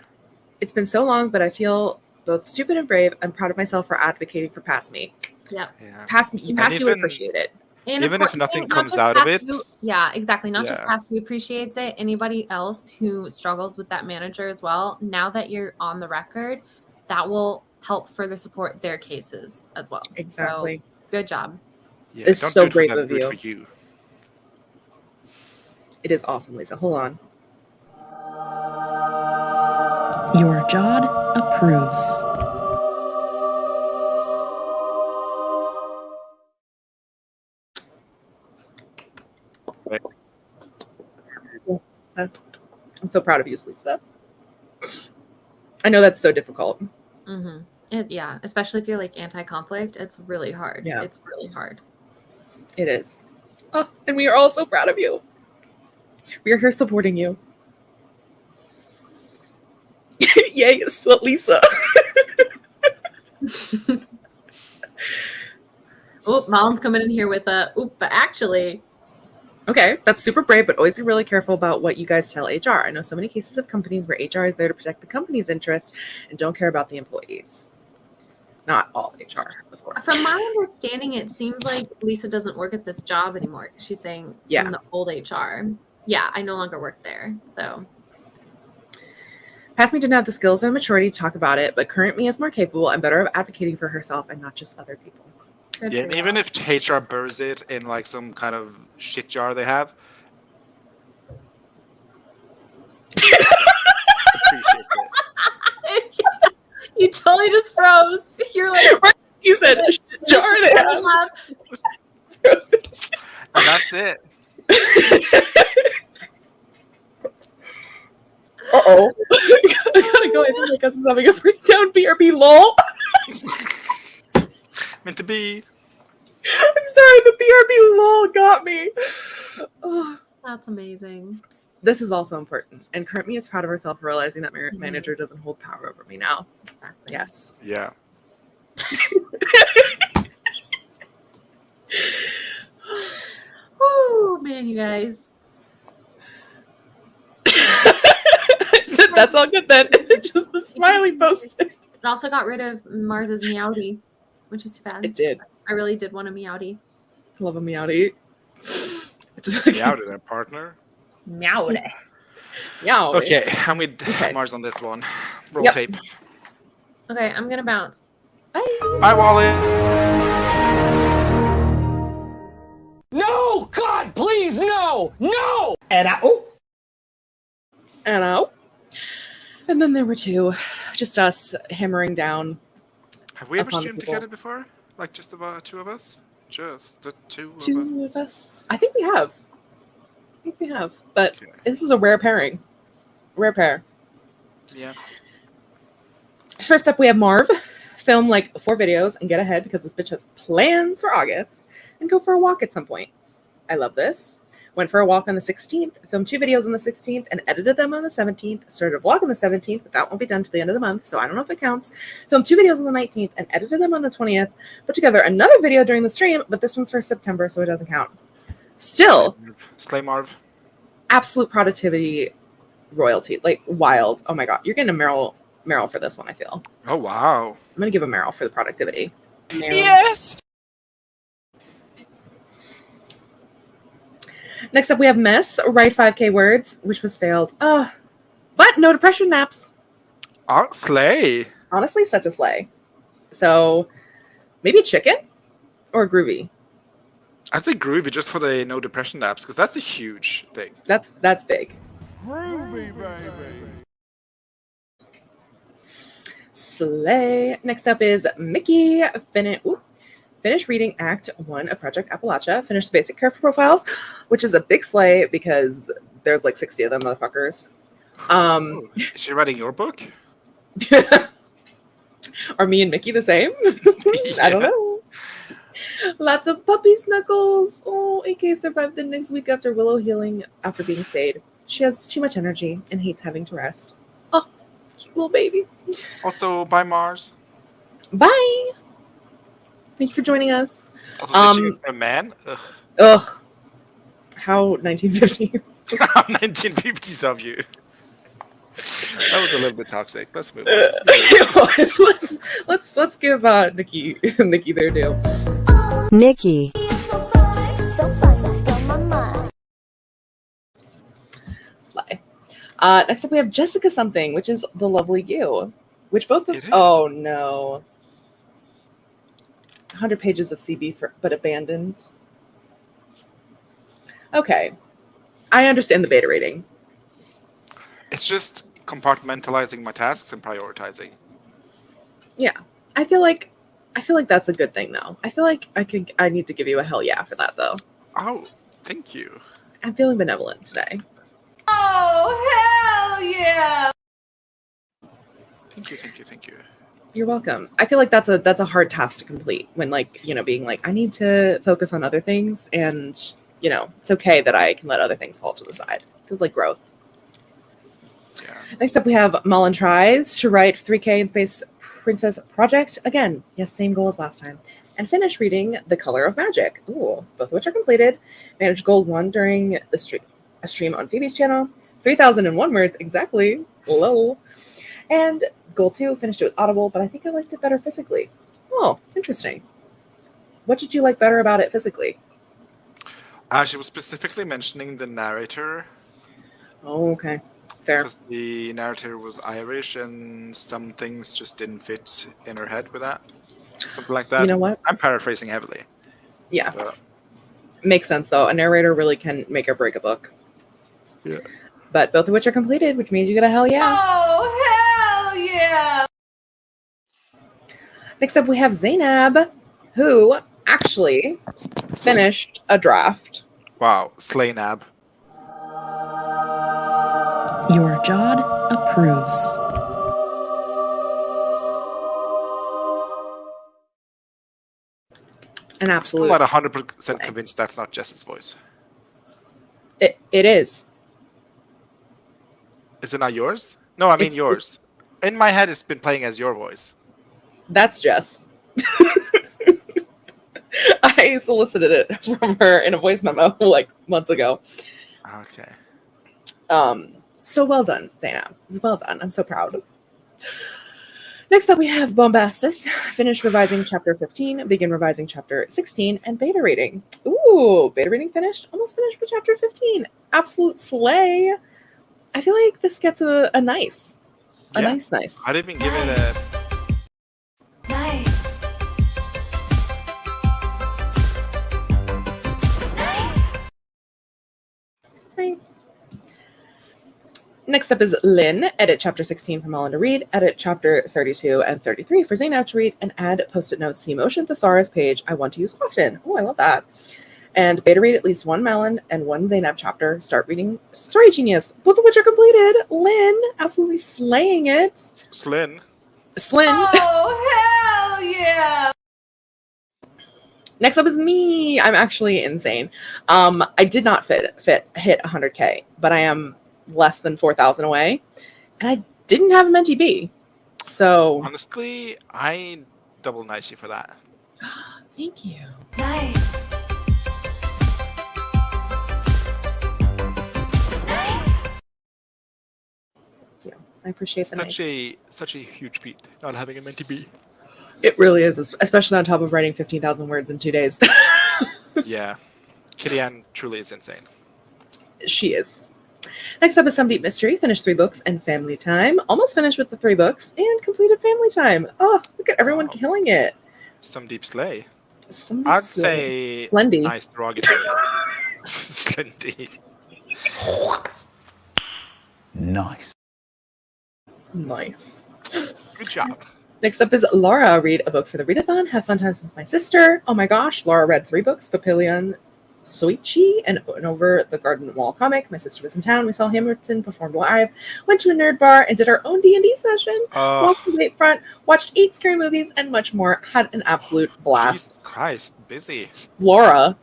It's been so long, but I feel both stupid and brave. I'm proud of myself for advocating for past me. Yep. Yeah. Past you would appreciate it. And Even of if nothing not comes just out of past it. you- yeah, exactly. Not just Yeah. past who appreciates it. Anybody else who struggles with that manager as well. Now that you're on the record, that will help further support their cases as well. Exactly. So, good job. Yeah, It's don't so do it for brave them, of do it you. for you. It is awesome, Lisa. Hold on. Your Jod approves. I'm so proud of you, Lisa. I know that's so difficult. Yeah, especially if you're like anti-conflict, it's really hard. Yeah. It's really hard. It is. Oh, and we are all so proud of you. We are here supporting you. Yay, it's Lisa. Oh, Molly's coming in here with but actually. Okay, that's super brave, but always be really careful about what you guys tell HR. I know so many cases of companies where HR is there to protect the company's interest and don't care about the employees. Not all HR, of course. From my understanding, it seems like Lisa doesn't work at this job anymore. She's saying Yeah. in the old HR. Yeah, I no longer work there. So Past me didn't have the skills or maturity to talk about it, but current me is more capable and better at advocating for herself and not just other people. good Yeah, for and you. even if HR burrs it in like some kind of shit jar they have, appreciates it. You totally just froze. You're like, You said jar they have. And that's it. Uh-oh. I gotta go. I think my cousin's having a breakdown. BRB lol. Meant to be. I'm sorry, the BRB lol got me. Oh, that's amazing. this is also important. And current me is proud of herself for realizing that my Mhm. manager doesn't hold power over me now. Exactly. Yes. Yeah. Woo, man, you guys. That's all good then. Just the smiley post. It also got rid of Mars's Meowdy, which is too bad. It did. I really did want a Meowdy. Love a meowdy. It's Yeah, to their partner. Meowdy. Meow. Okay, I'm with Okay. Mars on this one. Roll Yep. tape. Okay, I'm gonna bounce. Bye. Bye, Wally. No! God, please, no! No! And then there were two, just us hammering down. Have we ever Upon the streamed people. together before? Like just the two of us? Just the two of us? Two of us. I think we have. But Okay. this is a rare pairing. Rare pair. Yeah. First up, we have Marv. Film like 4 videos and get ahead because this bitch has plans for August and go for a walk at some point. I love this. Went for a walk on the 16th, filmed 2 videos on the 16th and edited them on the 17th. Started a vlog on the 17th, but that won't be done till the end of the month, so I don't know if it counts. Filmed 2 videos on the 19th and edited them on the 20th. Put together another video during the stream, but this one's for September, so it doesn't count. Still, Slay Marv. absolute productivity royalty. Like, wild. Oh my god. You're getting a Meryl for this one, I feel. Oh, wow. I'm going to give a Meryl for the productivity. Yes! Next up, we have Mess, write 5K words, which was failed. But no depression naps. Oh, slay. Honestly, such a slay. So maybe a chicken or a groovy. I'd say groovy just for the no depression naps, because that's a huge thing. That's big. Groovy, baby. Slay. Next up is Mickey. Finish reading Act 1 of Project Appalachia. Finish the basic character profiles, which is a big slay because there's like 60 of them motherfuckers. Oh, is she writing your book? Are me and Mickey the same? I don't know. Lots of puppy snuggles. Oh, AK survived the next week after Willow healing after being spayed. She has too much energy and hates having to rest. Oh, cute little baby. Also, bye Mars. Bye. Thank you for joining us. Also, did she a man? Ugh. Ugh. How 1950s. 1950s of you. That was a little bit toxic. Let's move on. let's give Nikki their due. Nikki. Slay. Next up, we have Jessica something, which is the lovely you, which both of. It is. Oh no. 100 pages of CB but abandoned. Okay, I understand the beta rating. It's just compartmentalizing my tasks and prioritizing. Yeah, I feel like that's a good thing though. I feel like I need to give you a hell yeah for that though. Oh, thank you. I'm feeling benevolent today. Oh, hell yeah! Thank you. You're welcome. I feel like that's a hard task to complete when being like I need to focus on other things, and it's okay that I can let other things fall to the side. It feels like growth. Yeah. Next up, we have Mullen tries to write 3K in Space Princess Project. Again, yes, same goal as last time. And finish reading The Color of Magic. Ooh, both of which are completed. Managed Gold 1 during a stream on Phoebe's channel. 3,001 words exactly. Lol. And Goal 2, finished it with Audible, but I think I liked it better physically. Oh, interesting. What did you like better about it physically? She was specifically mentioning the narrator. Oh, okay. Fair. Because the narrator was Irish and some things just didn't fit in her head with that. Something like that. You know what? I'm paraphrasing heavily. Yeah. But makes sense, though. A narrator really can make or break a book. Yeah. But both of which are completed, which means you get a hell yeah. Oh, hell yeah! Next up, we have Zainab, who actually finished a draft. Wow, Slaynab. Your Jod approves. An I'm absolute. not 100% convinced that's not Jess's voice. It is. Is it not yours? No, I mean It's- yours. In my head, it's been playing as your voice. That's Jess. I solicited it from her in a voice memo like months ago. Okay. So well done, Zainab. Well done. I'm so proud. Next up, we have Bombastus. Finish revising chapter 15, begin revising chapter 16, and beta reading. Ooh, beta reading finished. Almost finished with chapter 15. Absolute slay. I feel like this gets a nice. Nice. I'd even give it a... Nice. Nice. Next up is Lynn. Edit chapter 16 for Mullen to read. Edit chapter 32 and 33 for Zainab to read. And add post-it notes to the Emotion Thesaurus page I want to use often. Oh, I love that. And beta read at least one Mullen and one Zainab chapter. Start reading Story Genius, both of which are completed. Lynn, absolutely slaying it. Slyn. Slyn. Oh, hell yeah! Next up is me. I'm actually insane. I did not hit 100K, but I am less than 4,000 away, and I didn't have a Mentee B. So Honestly, I double nice you for that. thank you. Nice. Thank you. I appreciate the nice. Such a huge feat, not having a Mentee B. It really is, especially on top of writing 15,000 words in 2 days. Yeah. Kitty Ann truly is insane. She is. Next up is Some Deep Mystery. Finished 3 books and Family Time. Almost finished with the 3 books and completed Family Time. Oh, look at everyone killing it. Some deep slay. Some Deep I'd Slay. say Slendy. nice derogatory. Slendy. Nice. Nice. Good job. Next up is Laura. Read a book for the readathon. Have fun times with my sister. Oh my gosh. Laura read 3 books. Papillion, Soichi, and Over the Garden Wall comic. My sister was in town. We saw Hamilton performed live. Went to a nerd bar and did our own D&D session. Walked to the Lakefront. Watched 8 scary movies and much more. Had an absolute blast. Jesus Christ, busy. Laura.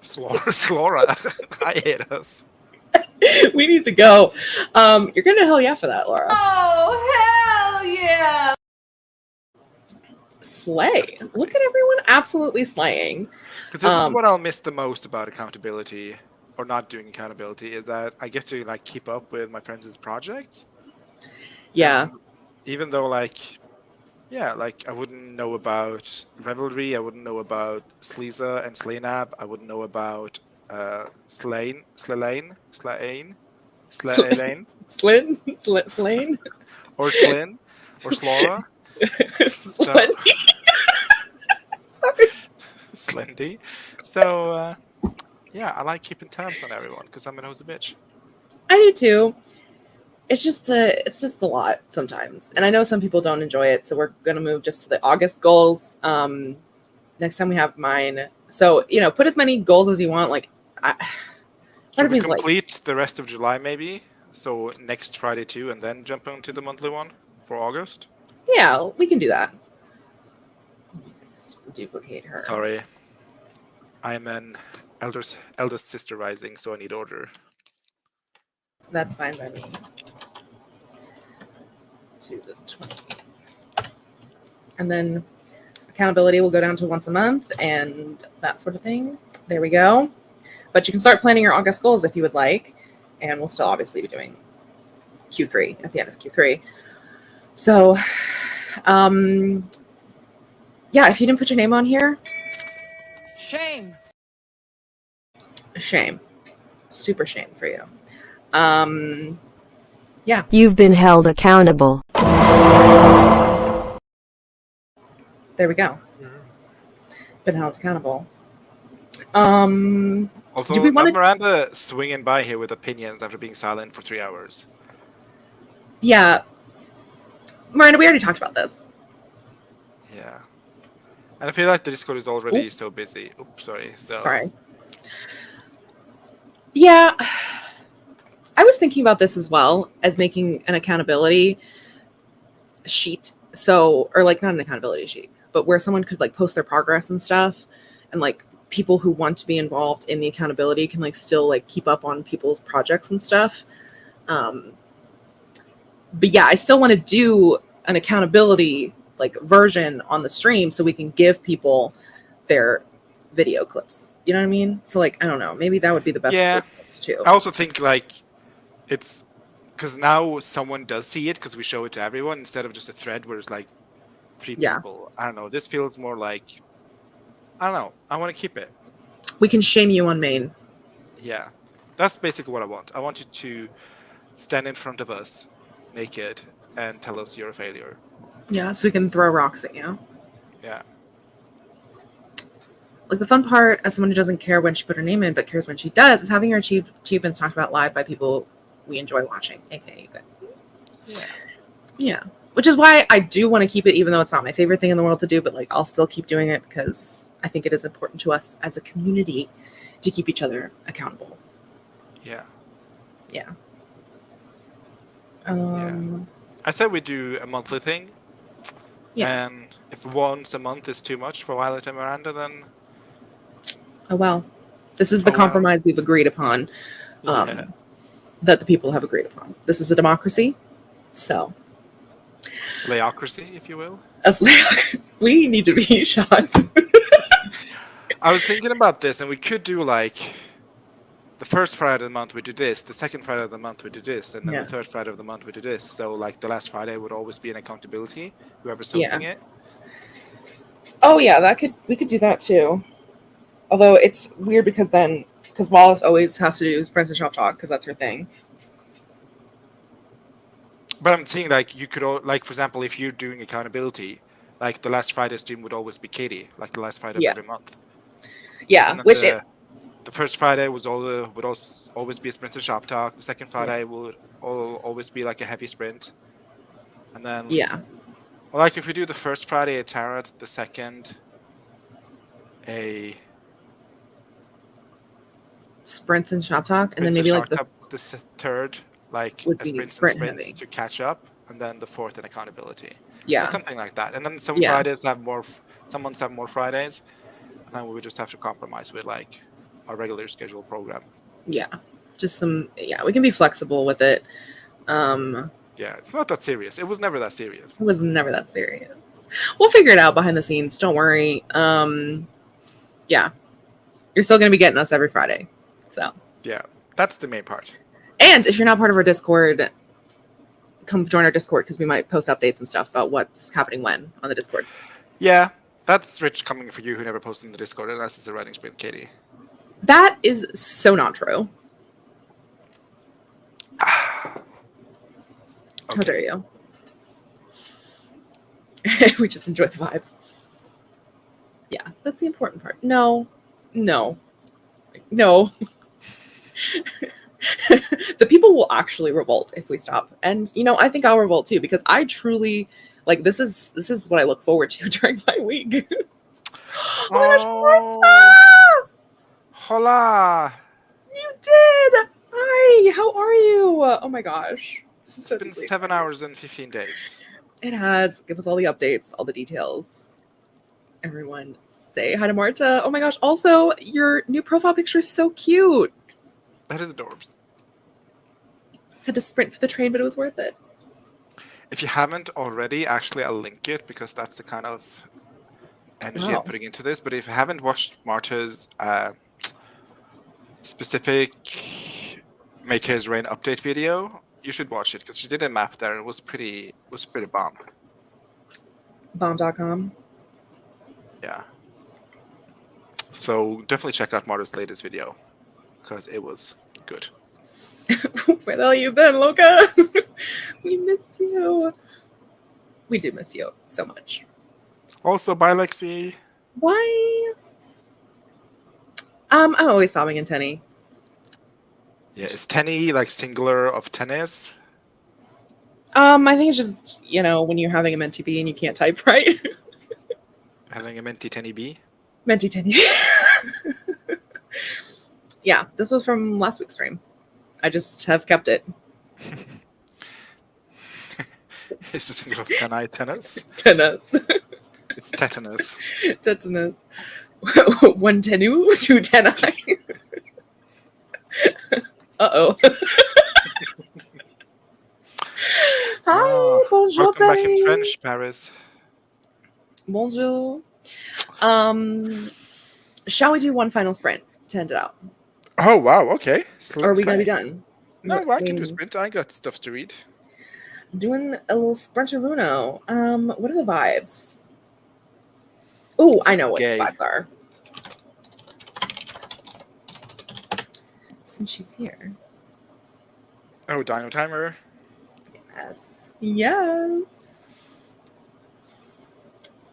Slora. I hate us. We need to go. You're gonna hell yeah for that, Laura. Oh, hell yeah. Slay. Look at everyone absolutely slaying. Because this is what I'll miss the most about accountability, or not doing accountability, is that I get to like keep up with my friends' projects. Yeah. Even though like, yeah, like I wouldn't know about Revelry, I wouldn't know about Sleaza and Slaynab, I wouldn't know about Slane, Slane, Slane? or Slyn, or Slora. Slin? Sorry. Slendy. So yeah, I like keeping tabs on everyone because I'm a nosy bitch. I do too. It's just a lot sometimes, and I know some people don't enjoy it. So we're gonna move just to the August goals. Next time we have mine. So put as many goals as you want. Like, Should we complete the rest of July maybe? So next Friday too, and then jump into the monthly one for August. Yeah, we can do that. Let's duplicate her. Sorry, I am an eldest sister rising, so I need order. That's fine by me. To the 20th. And then accountability will go down to once a month and that sort of thing. There we go. But you can start planning your August goals if you would like. And we'll still obviously be doing Q3 at the end of Q3. So, yeah, if you didn't put your name on here. Shame. Shame. Super shame for you. Yeah. You've been held accountable. There we go. Been held accountable. Also, do we want Miranda swinging by here with opinions after being silent for 3 hours. Yeah. Miranda, we already talked about this. Yeah. And I feel like the Discord is already so busy. Oops, sorry. So. Sorry. Yeah. I was thinking about this as well as making an accountability sheet. So, or like not an accountability sheet, but where someone could like post their progress and stuff, and like people who want to be involved in the accountability can like still like keep up on people's projects and stuff. But yeah, I still want to do an accountability like version on the stream so we can give people their video clips. You know what I mean? So like, I don't know, maybe that would be the best Yeah. too. I also think like it's because now someone does see it because we show it to everyone instead of just a thread where it's like 3 people. I don't know. This feels more like, I don't know. I want to keep it. We can shame you on main. Yeah. That's basically what I want. I want you to stand in front of us naked and tell us you're a failure. Yeah, so we can throw rocks at you. Yeah. Like the fun part, as someone who doesn't care when she put her name in, but cares when she does, is having her achievements talked about live by people we enjoy watching, aka you guys. Yeah. Yeah. Which is why I do want to keep it, even though it's not my favorite thing in the world to do, but like I'll still keep doing it because I think it is important to us as a community to keep each other accountable. Yeah. Yeah. I said we do a monthly thing. Yeah. And if once a month is too much for Violet and Miranda, then Oh well. This is the compromise we've agreed upon. That the people have agreed upon. This is a democracy. So Slayocracy, if you will. We need to be shot. I was thinking about this, and we could do like the first Friday of the month we do this, the second Friday of the month we do this, and then the third Friday of the month we do this. So like the last Friday would always be an accountability, whoever's hosting it. Oh yeah, we could do that too. Although it's weird because Wallace always has to do Princess Shop Talk because that's her thing. But I'm saying like you could like for example if you're doing accountability, like the last Friday stream would always be Katie, like the last Friday of every month. Yeah, the first Friday would also always be a sprint to shop talk. The second Friday would always be like a heavy sprint, and then well, like if we do the first Friday a tarot, the second a sprints and shop talk, and then maybe like the third like a sprints to catch up, and then the fourth an accountability. Yeah, or something like that. And then some Fridays have more. Some months have more Fridays. And then we just have to compromise with like our regular scheduled program. Yeah, Just some, we can be flexible with it. Yeah, it's not that serious. It was never that serious. It was never that serious. We'll figure it out behind the scenes. Don't worry. Yeah, you're still going to be getting us every Friday. So yeah, that's the main part. And if you're not part of our Discord, come join our Discord because we might post updates and stuff about what's happening when on the Discord. Yeah, that's rich coming for you who never posted in the Discord, and that's the writing sprint, Katie. That is so not true. How dare you? We just enjoy the vibes. Yeah, that's the important part. No. The people will actually revolt if we stop. And I think I'll revolt too, because I truly this is what I look forward to during my week. Oh my gosh, Martha! Hola! You did! Hi, how are you? Oh my gosh. It's been 7 hours and 15 days. It has. Give us all the updates, all the details. Everyone say hi to Marta. Oh my gosh. Also, your new profile picture is so cute. That is adorbs. Had to sprint for the train, but it was worth it. If you haven't already, actually, I'll link it because that's the kind of energy I'm putting into this. But if you haven't watched Marta's specific Make His Rain update video, you should watch it because she did a map there and it was pretty bomb. Bomb.com. Yeah. So definitely check out Marta's latest video because it was good. Where the hell you been, Loca? We missed you. We do miss you so much. Also, bye, Lexi. Why? I'm always sobbing in Tenny. Yeah, is Tenny like singular of tennis? I think it's just, when you're having a Menti B and you can't type right. Having a Menti Tenny B? Menti Tenny. Yeah, this was from last week's stream. I just have kept it. Is the single of tenai tennis? Tennis. It's tetanus. Tetanus. One tenu, two tenai. Uh-oh. Hi, bonjour, welcome back in Paris. French, Paris. Bonjour. Shall we do one final sprint to end it out? Oh, wow, okay. Or are we going to be done? No, I can do a sprint. I got stuff to read. Doing a little sprinteruno. What are the vibes? Oh, I know what gay. the vibes are. Since she's here. Oh, Dino Timer. Yes. Yes.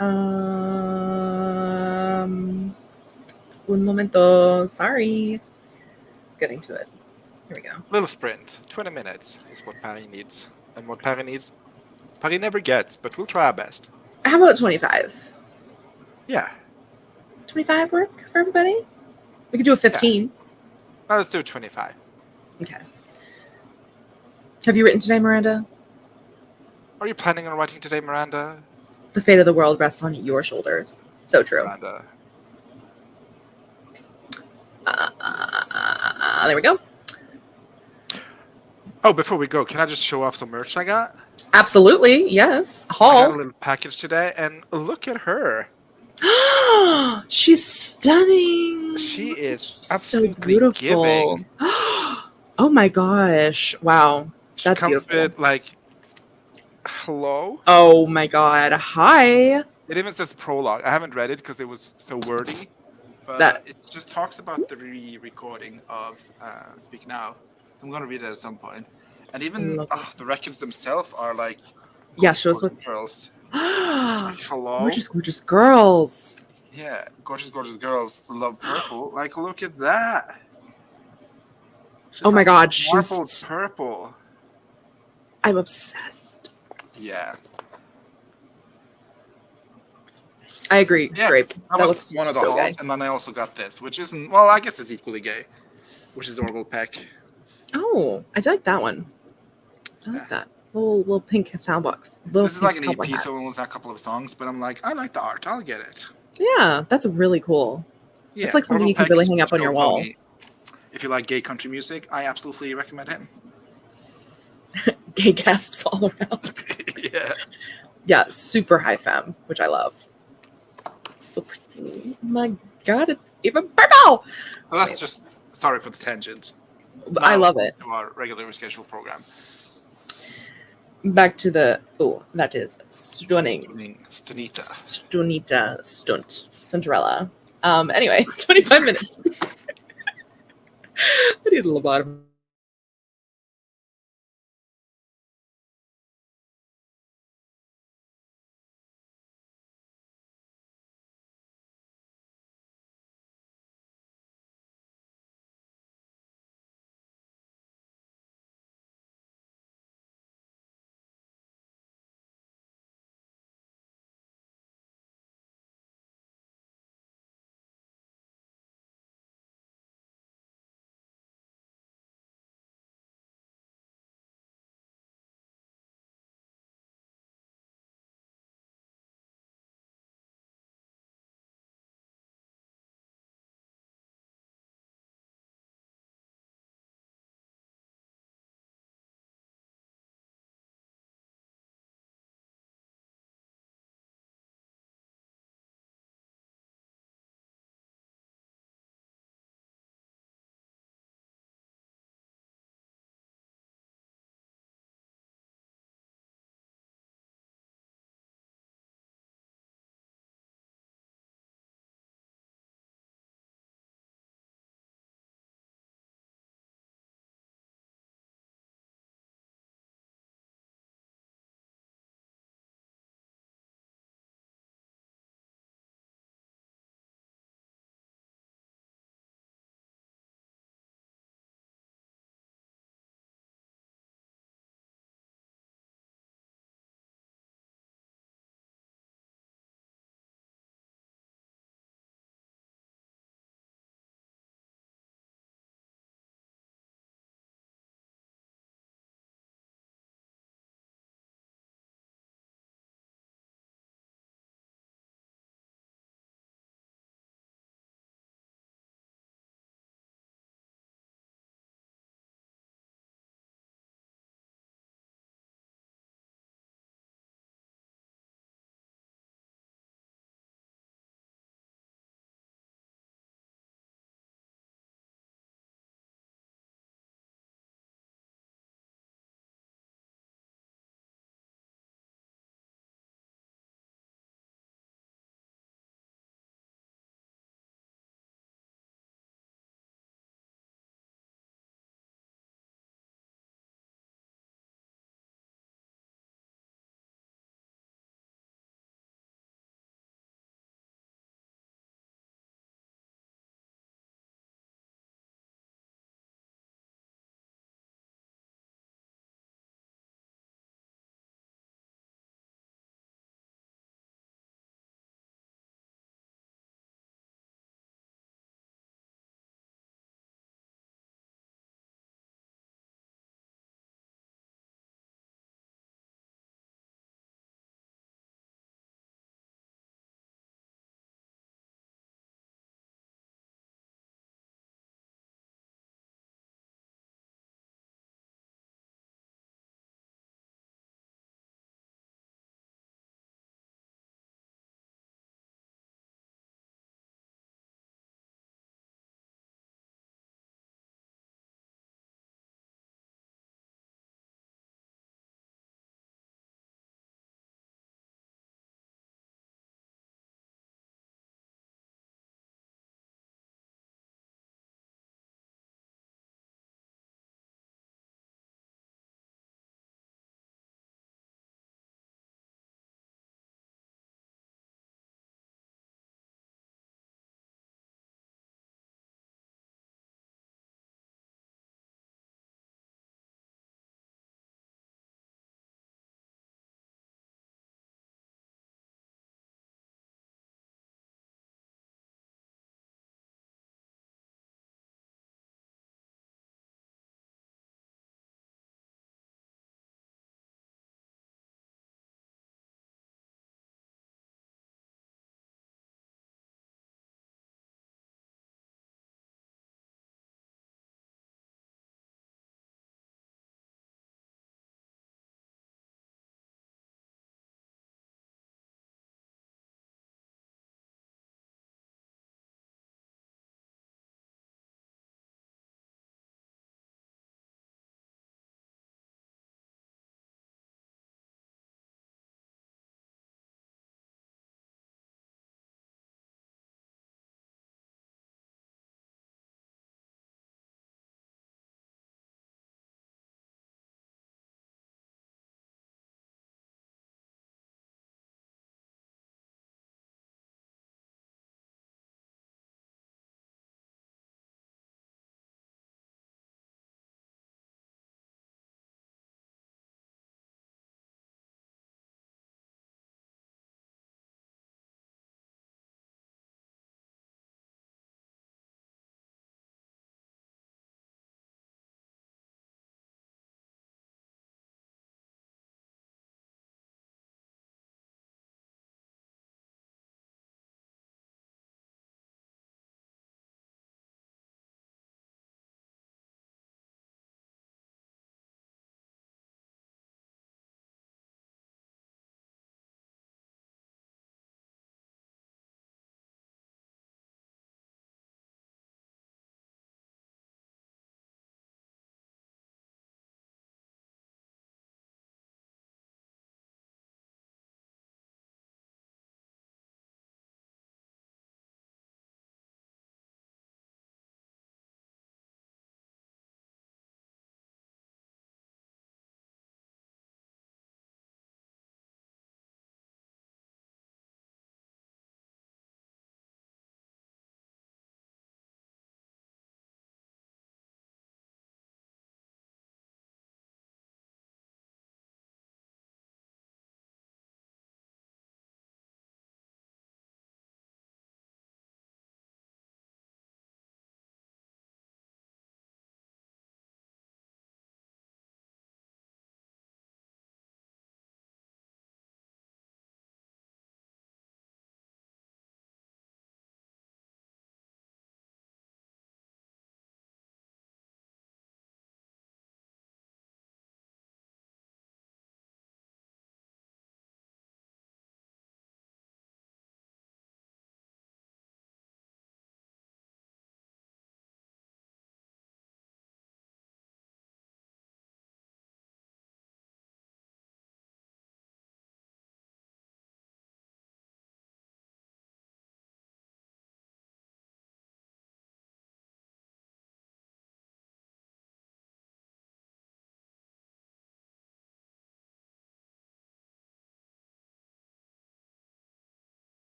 Un momento. Sorry. Getting to it. Here we go. Little sprint. 20 minutes is what Paris needs. And what Paris needs, Paris never gets, but we'll try our best. How about 25? Yeah. 25 work for everybody? We could do a 15. Now let's do 25. Okay. Have you written today, Miranda? Are you planning on writing today, Miranda? The fate of the world rests on your shoulders. So true. Miranda. There we go. Oh, before we go, can I just show off some merch I got? Absolutely. Yes. I got a Haul. little package today, and look at her. She's stunning. She is She's absolutely so beautiful. giving. Oh my gosh. Wow. She That's comes beautiful. with, like, hello? Oh my god. Hi. It even says prologue. I haven't read it because it was so wordy. But it just talks about the re-recording of Speak Now. So I'm going to read it at some point. And even the records themselves are like... Show us what... girls. Like, hello? Gorgeous, gorgeous girls. Yeah, gorgeous, gorgeous girls love purple. Like, look at that. She's Oh my like god, marbled she's... purple. I'm obsessed. Yeah. I agree. Yeah, Great. that was one of the hauls, and then I also got this, which isn't... Well, I guess it's equally gay, which is Orville Peck. Oh, I do like that one. I like that. Little pink box. This is like an EP, so it was a couple of songs, but I'm like, I like the art. I'll get it. Yeah, that's really cool. Yeah, it's like something Orville you can really Peck's hang up on your wall. Pony. if you like gay country music, I absolutely recommend him. Gay gasps all around. Yeah. Yeah, super high femme, which I love. So pretty. Oh my God, it's even purple. So that's just sorry for the tangent. I Now love it. to our regularly scheduled program. Back to the that is stunning. Stunita. Cinderella. Anyway, 25 minutes. I need a little bottom.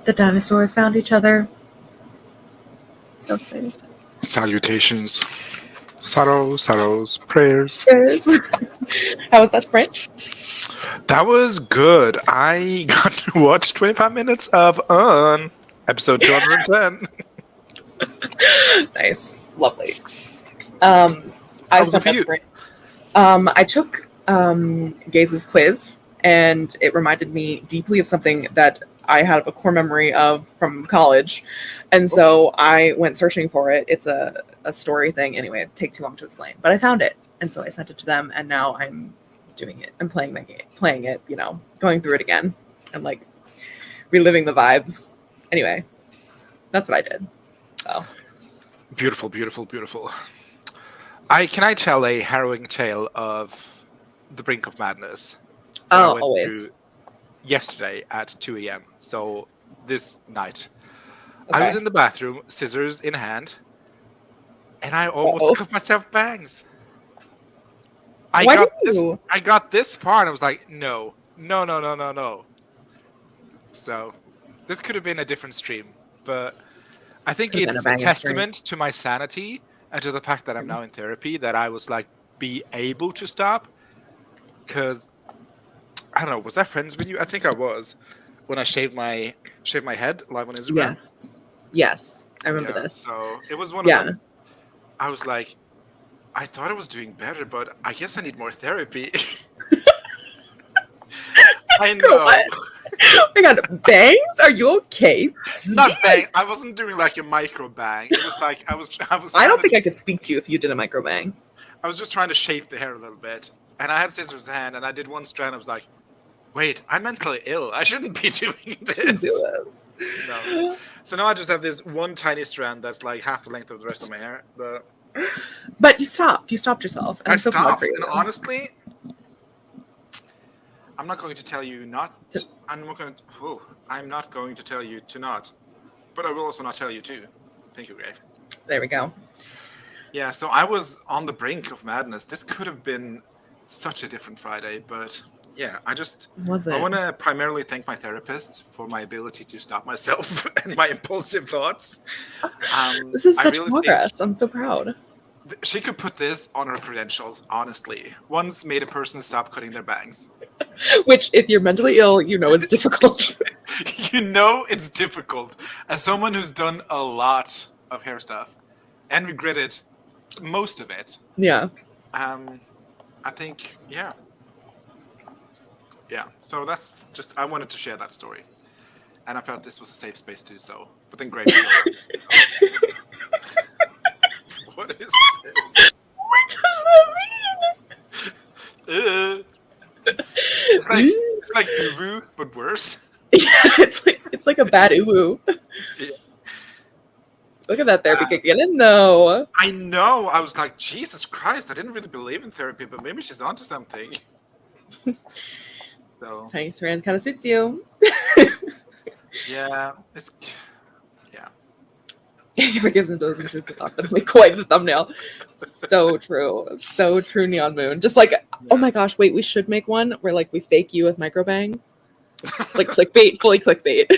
The dinosaurs found each other. So excited. Salutations. Sorrows, prayers. Cheers. How was that sprint? That was good. I got to watch 25 minutes of episode 210. Nice. Lovely. How I was it spent for that you? sprint. I took Gaze's quiz, and it reminded me deeply of something that I have a core memory of from college. And so I went searching for it. It's a story thing. Anyway, it'd take too long to explain. But I found it. And so I sent it to them, and now I'm doing it. I'm playing it, going through it again and like reliving the vibes. Anyway, that's what I did. So Beautiful. Can I tell a harrowing tale of the brink of madness? that I went always. through yesterday at 2 a.m. So this night. Okay. I was in the bathroom, scissors in hand, and I almost cut myself bangs. I got this far and I was like, no. So this could have been a different stream, but I think it's a testament to my sanity and to the fact that I'm now in therapy that I was like be able to stop. Because I don't know, was I friends with you? I think I was when I shaved my head live on Instagram. Yes, I remember this. So it was one of them. I was like, I thought I was doing better, but I guess I need more therapy. I know. What? Oh my god, bangs? Are you okay? Not bang. I wasn't doing like a micro bang. It was like I was. I don't think I could speak to you if you did a micro bang. I was just trying to shape the hair a little bit, and I had scissors in hand, and I did one strand. I was like, wait, I'm mentally ill. I shouldn't be doing this. No. So now I just have this one tiny strand that's like half the length of the rest of my hair. But you stopped. You stopped yourself. I stopped, and honestly, I'm not going to tell you not. I'm not going to tell you to not, but I will also not tell you to. Thank you, Grave. There we go. Yeah, so I was on the brink of madness. This could have been such a different Friday, but yeah, I want to primarily thank my therapist for my ability to stop myself and my impulsive thoughts. This is such progress. I'm so proud. She could put this on her credentials, honestly. Once made a person stop cutting their bangs. Which, if you're mentally ill, you know is difficult. You know it's difficult. As someone who's done a lot of hair stuff and regretted most of it. Yeah. I think, yeah. Yeah, so that's just, I wanted to share that story. And I felt this was a safe space to do so. But then great. What is this? What does that mean? It's like uu-oooh, but worse. Yeah, it's like a bad uu-oooh. Yeah. Look at that therapy kicking in, though. I know. I was like, Jesus Christ, I didn't really believe in therapy, but maybe she's onto something. So Tiny strand kind of suits you. yeah, He forgives and does intrusive thought. That'll be quite the thumbnail. So true. So true, Neon Moon. Just like, oh my gosh, wait, we should make one where like we fake you with micro bangs. Like clickbait, fully clickbait.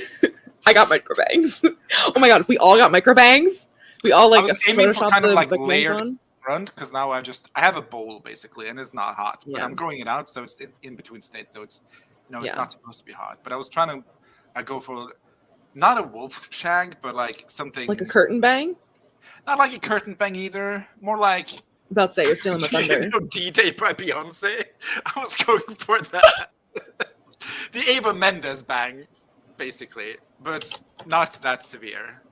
I got micro bangs. Oh my god, if we all got micro bangs, we all like I was aiming for kind of like layered on. front because now I have a bowl basically and it's not hot, but Yeah. I'm growing it out, so it's in between states, so it's it's not supposed to be hot. But I was trying to go for not a wolf shag, but like something like a curtain bang. Not like a curtain bang either. More like About to say you're stealing my thunder. D-Day by Beyonce. I was going for that. The Ava Mendes bang, basically, but not that severe.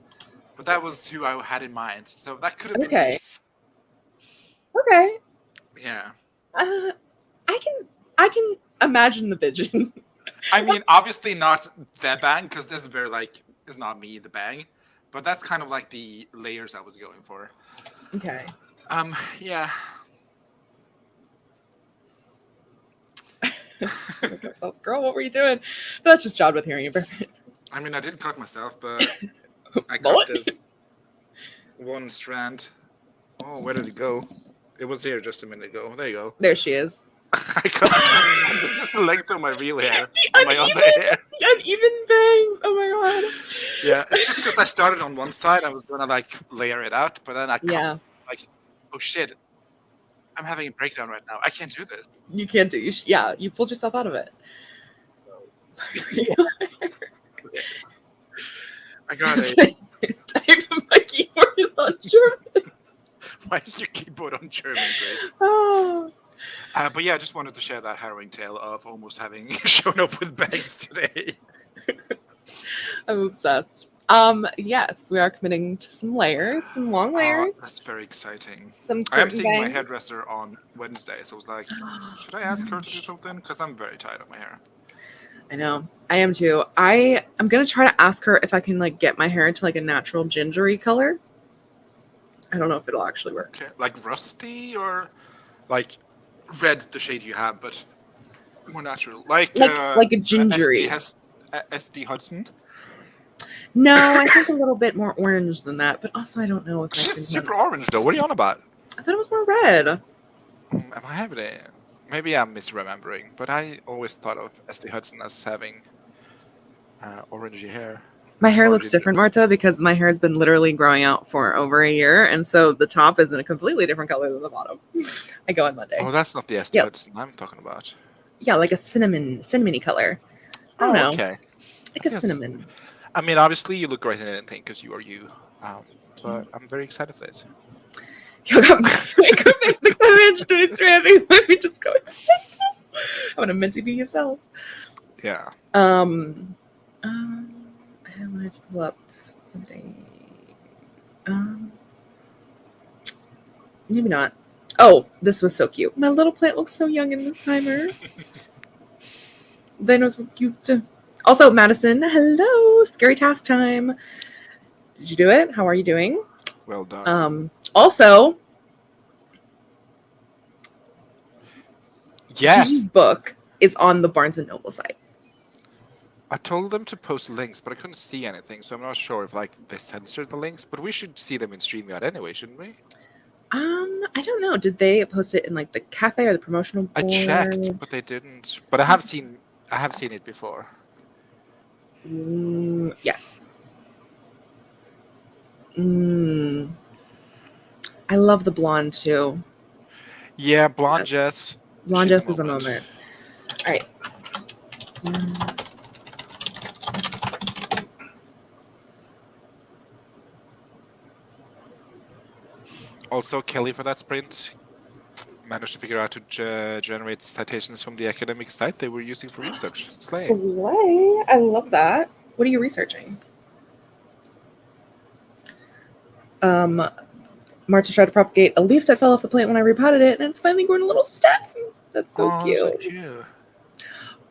But that was who I had in mind, so that could have been Okay. Okay. Yeah. I can imagine the vision. I mean, obviously not the bang, because this is very like it's not me the bang, but that's kind of like the layers I was going for. Okay. Yeah. Girl, what were you doing? But that's just John with hearing you. I mean, I did cut myself, but I cut Bullet? this one strand. Oh, where did it go? It was here just a minute ago. There you go. There she is. I can't. This is the length of my real hair. My other hair. Uneven bangs. Oh my god. Yeah, it's just because I started on one side. I was gonna like layer it out, but then I Yeah, like, oh shit, I'm having a breakdown right now. I can't do this. you can't do. Yeah, you pulled yourself out of it. I got it. Type of my keyboard is on German. Why is your keyboard on German? Great. Oh. But yeah, I just wanted to share that harrowing tale of almost having shown up with bangs today. I'm obsessed. Yes, we are committing to some layers, some long layers. That's very exciting. Some I am curtain seeing my bangs. hairdresser on Wednesday, so I was like, should I ask her to do something? Because I'm very tired of my hair. I know. I am too. I'm gonna try to ask her if I can like get my hair into like a natural gingery color. I don't know if it'll actually work. Okay, like rusty or like red, the shade you have, but more natural, like a gingery. SD Hudson. No, I think a little bit more orange than that, but also I don't know if She's super orange though. What are you on about? I thought it was more red. Am I having it? Maybe I'm misremembering, but I always thought of SD Hudson as having orangey hair. My hair looks different, Marta, because my hair has been literally growing out for over a year, and so the top is in a completely different color than the bottom. I go on Monday. Oh, that's not the SD Hudson I'm talking about. Yeah, like a cinnamony color. I don't know. Okay. Like a cinnamon. I mean, obviously, you look great in anything because you are you. But I'm very excited for this. You got microphone 623. I think let me just go. I'm gonna meant to be yourself. Yeah. I wanted to pull up something. Maybe not. Oh, this was so cute. My little plant looks so young in this timer. They know so cute. Also, Madison, hello. Scary task time. Did you do it? How are you doing? Well done. Also, yes, Gigi's book is on the Barnes and Noble site. I told them to post links, but I couldn't see anything, so I'm not sure if like they censored the links. But we should see them in StreamYard anyway, shouldn't we? I don't know. Did they post it in like the cafe or the promotional board? I checked, but they didn't. But I have seen it before. Yes. I love the blonde too. Yeah, blonde Jess. Blonde Jess is a moment. All right. Also, Kelly for that sprint managed to figure out to generate citations from the academic site they were using for research. Slay. I love that. What are you researching? Marta tried to propagate a leaf that fell off the plant when I repotted it, and it's finally grown a little stem. That's so cute. So cute.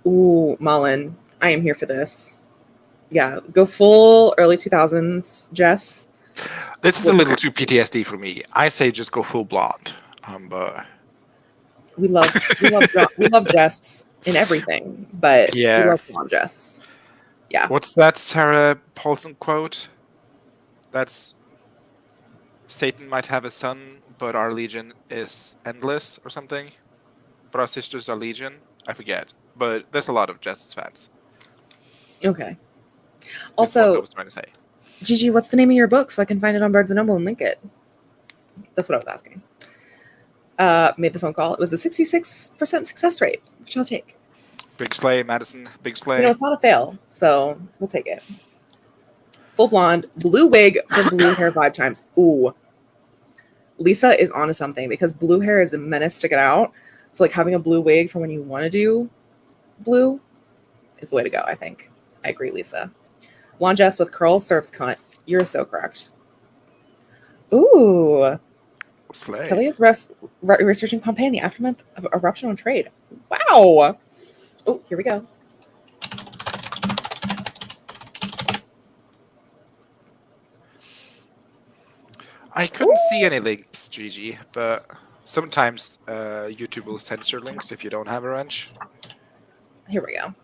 Ooh, Malin, I am here for this. Yeah, go full early 2000s, Jess. This is a little too PTSD for me. I say just go full blonde. But we love Jess in everything, but yeah, we love blonde Jess. Yeah. What's that Sarah Paulson quote? That's Satan might have a son, but our legion is endless or something. But our sisters are legion. I forget. But there's a lot of Jess's fans. Okay. That's what I Also, was trying to say. Gigi, what's the name of your book so I can find it on Barnes & Noble and link it? That's what I was asking. Made the phone call. It was a 66% success rate, which I'll take. Big slay, Madison. Big slay. You know, it's not a fail, so we'll take it. Full blonde, blue wig for blue hair 5 times. Ooh. Lisa is onto something because blue hair is a menace to get out. So like having a blue wig for when you want to do blue is the way to go, I think. I agree, Lisa. Blonde Jess with curls serves cunt. You're so correct. Ooh. Slay. Kelly is researching Pompeii in the aftermath of eruption on trade. Wow. Oh, here we go. I couldn't see any links, Gigi, but sometimes YouTube will censor links if you don't have a wrench. Here we go.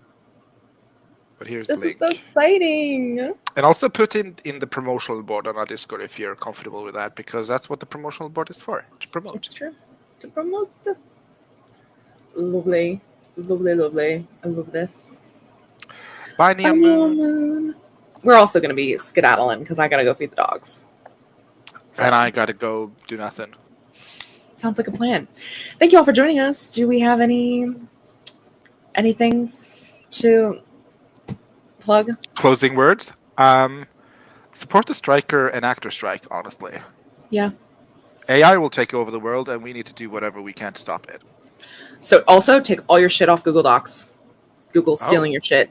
But here's This the link. is so exciting. And also put in the promotional board on our Discord if you're comfortable with that, because that's what the promotional board is for, to promote. It's true. To promote the... Lovely. Lovely, lovely. I love this. Bye, Neon Moon. We're also going to be skedaddling because I got to go feed the dogs. So, And I gotta go do nothing. sounds like a plan. Thank you all for joining us. Do we have any things to plug? Closing words. Support the striker and actor strike, honestly. Yeah. AI will take over the world, and we need to do whatever we can to stop it. So also take all your shit off Google Docs. Google's stealing your shit.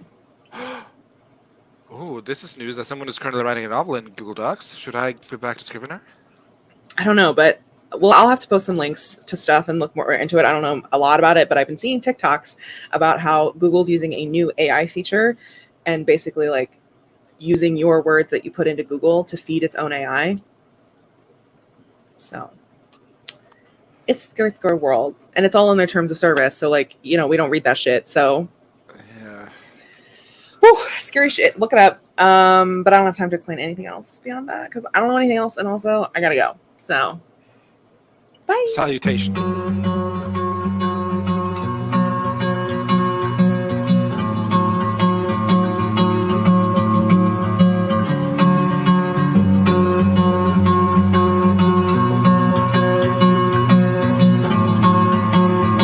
Oh, this is news that someone is currently writing a novel in Google Docs. Should I go back to Scrivener? I don't know, but I'll have to post some links to stuff and look more into it. I don't know a lot about it, but I've been seeing TikToks about how Google's using a new AI feature and basically like using your words that you put into Google to feed its own AI. So it's scary world, and it's all in their terms of service. So like, we don't read that shit. So Yeah. whew, scary shit. Look it up. But I don't have time to explain anything else beyond that because I don't know anything else, and also I gotta go. So bye. Salutation.